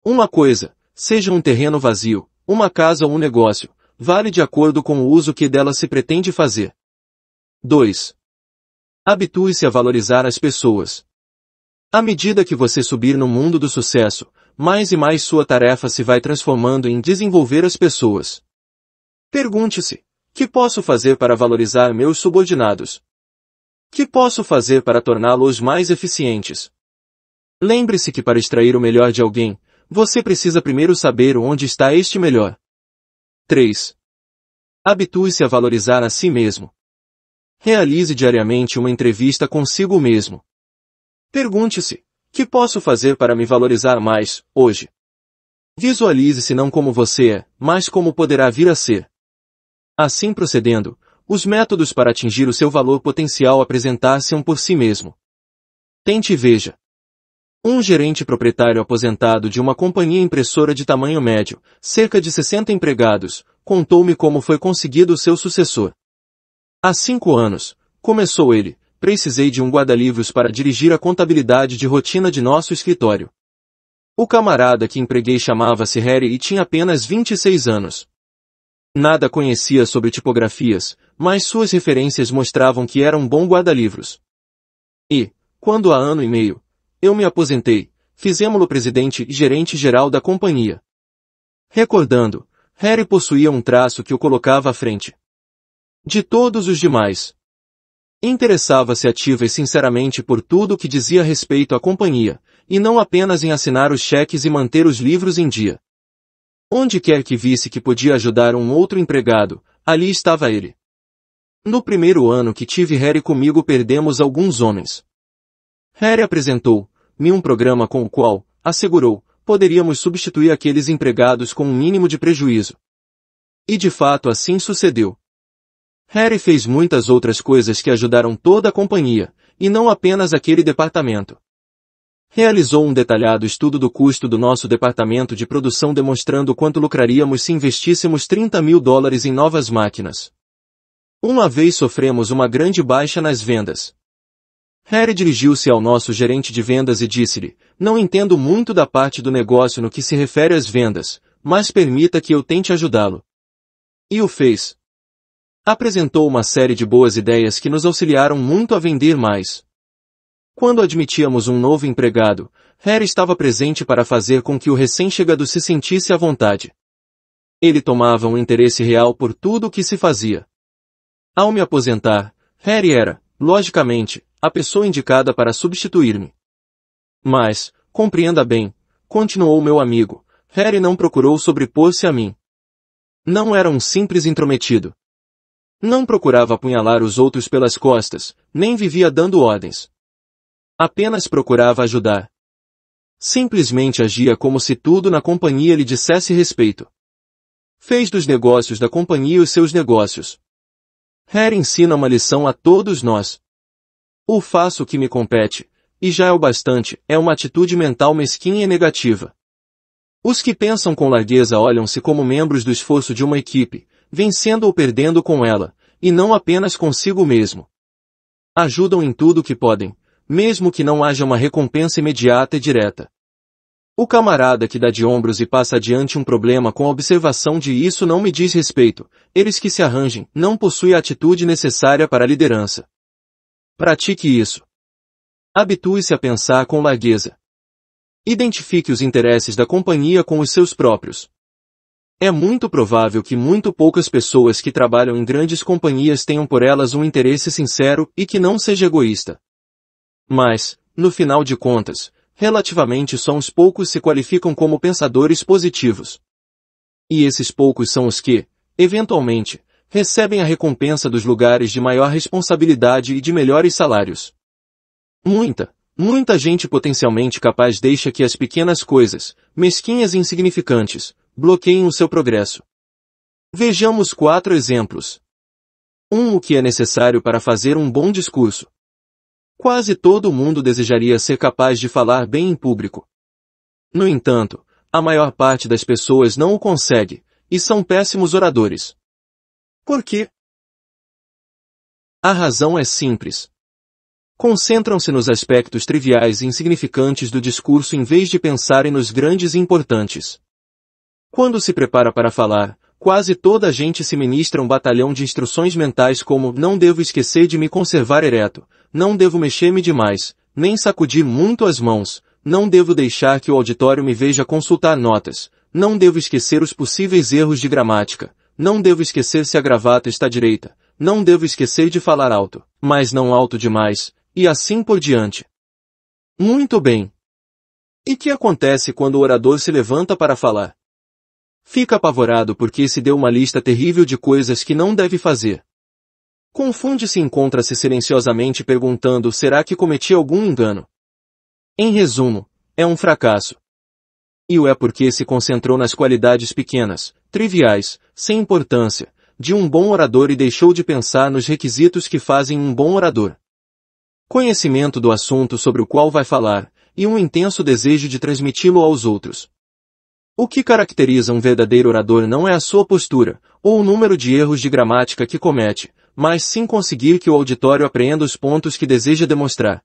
Uma coisa, seja um terreno vazio, uma casa ou um negócio, vale de acordo com o uso que dela se pretende fazer. 2. Habitue-se a valorizar as pessoas. À medida que você subir no mundo do sucesso, mais e mais sua tarefa se vai transformando em desenvolver as pessoas. Pergunte-se: que posso fazer para valorizar meus subordinados? Que posso fazer para torná-los mais eficientes? Lembre-se que para extrair o melhor de alguém, você precisa primeiro saber onde está este melhor. 3. Habitue-se a valorizar a si mesmo. Realize diariamente uma entrevista consigo mesmo. Pergunte-se: que posso fazer para me valorizar mais, hoje? Visualize-se não como você é, mas como poderá vir a ser. Assim procedendo, os métodos para atingir o seu valor potencial apresentar-se-ão por si mesmo. Tente e veja. Um gerente proprietário aposentado de uma companhia impressora de tamanho médio, cerca de 60 empregados, contou-me como foi conseguido o seu sucessor. Há 5 anos, começou ele, precisei de um guarda-livros para dirigir a contabilidade de rotina de nosso escritório. O camarada que empreguei chamava-se Harry e tinha apenas 26 anos. Nada conhecia sobre tipografias, mas suas referências mostravam que era um bom guarda-livros. E, quando há 1 ano e meio, eu me aposentei, fizemo-lo presidente e gerente-geral da companhia. Recordando, Harry possuía um traço que o colocava à frente de todos os demais. Interessava-se ativa e sinceramente por tudo o que dizia respeito à companhia, e não apenas em assinar os cheques e manter os livros em dia. Onde quer que visse que podia ajudar um outro empregado, ali estava ele. No primeiro ano que tive Harry comigo perdemos alguns homens. Harry apresentou-me um programa com o qual, assegurou, poderíamos substituir aqueles empregados com um mínimo de prejuízo. E de fato assim sucedeu. Harry fez muitas outras coisas que ajudaram toda a companhia, e não apenas aquele departamento. Realizou um detalhado estudo do custo do nosso departamento de produção demonstrando quanto lucraríamos se investíssemos $30.000 em novas máquinas. Uma vez sofremos uma grande baixa nas vendas. Harry dirigiu-se ao nosso gerente de vendas e disse-lhe: "Não entendo muito da parte do negócio no que se refere às vendas, mas permita que eu tente ajudá-lo." E o fez. Apresentou uma série de boas ideias que nos auxiliaram muito a vender mais. Quando admitíamos um novo empregado, Harry estava presente para fazer com que o recém-chegado se sentisse à vontade. Ele tomava um interesse real por tudo o que se fazia. Ao me aposentar, Harry era, logicamente, a pessoa indicada para substituir-me. Mas, compreenda bem, continuou meu amigo, Harry não procurou sobrepor-se a mim. Não era um simples intrometido. Não procurava apunhalar os outros pelas costas, nem vivia dando ordens. Apenas procurava ajudar. Simplesmente agia como se tudo na companhia lhe dissesse respeito. Fez dos negócios da companhia os seus negócios. Harry ensina uma lição a todos nós. O faço o que me compete, e já é o bastante, é uma atitude mental mesquinha e negativa. Os que pensam com largueza olham-se como membros do esforço de uma equipe, vencendo ou perdendo com ela, e não apenas consigo mesmo. Ajudam em tudo o que podem, mesmo que não haja uma recompensa imediata e direta. O camarada que dá de ombros e passa adiante um problema com a observação de "isso não me diz respeito", eles que se arranjem, não possui a atitude necessária para a liderança. Pratique isso. Habitue-se a pensar com largueza. Identifique os interesses da companhia com os seus próprios. É muito provável que muito poucas pessoas que trabalham em grandes companhias tenham por elas um interesse sincero e que não seja egoísta. Mas, no final de contas, relativamente só uns poucos se qualificam como pensadores positivos. E esses poucos são os que, eventualmente, recebem a recompensa dos lugares de maior responsabilidade e de melhores salários. Muita gente potencialmente capaz deixa que as pequenas coisas, mesquinhas e insignificantes, bloqueiem o seu progresso. Vejamos 4 exemplos. 1. O que é necessário para fazer um bom discurso. Quase todo mundo desejaria ser capaz de falar bem em público. No entanto, a maior parte das pessoas não o consegue, e são péssimos oradores. Por quê? A razão é simples. Concentram-se nos aspectos triviais e insignificantes do discurso em vez de pensarem nos grandes e importantes. Quando se prepara para falar, quase toda a gente se ministra um batalhão de instruções mentais como "não devo esquecer de me conservar ereto", "não devo mexer-me demais", nem sacudir muito as mãos, "não devo deixar que o auditório me veja consultar notas", "não devo esquecer os possíveis erros de gramática", "não devo esquecer se a gravata está direita", "não devo esquecer de falar alto, mas não alto demais", e assim por diante. Muito bem. E que acontece quando o orador se levanta para falar? Fica apavorado porque se deu uma lista terrível de coisas que não deve fazer. Confunde-se e encontra-se silenciosamente perguntando: será que cometi algum engano? Em resumo, é um fracasso. E o é porque se concentrou nas qualidades pequenas, triviais, sem importância, de um bom orador e deixou de pensar nos requisitos que fazem um bom orador. Conhecimento do assunto sobre o qual vai falar, e um intenso desejo de transmiti-lo aos outros. O que caracteriza um verdadeiro orador não é a sua postura, ou o número de erros de gramática que comete, mas sim conseguir que o auditório apreenda os pontos que deseja demonstrar.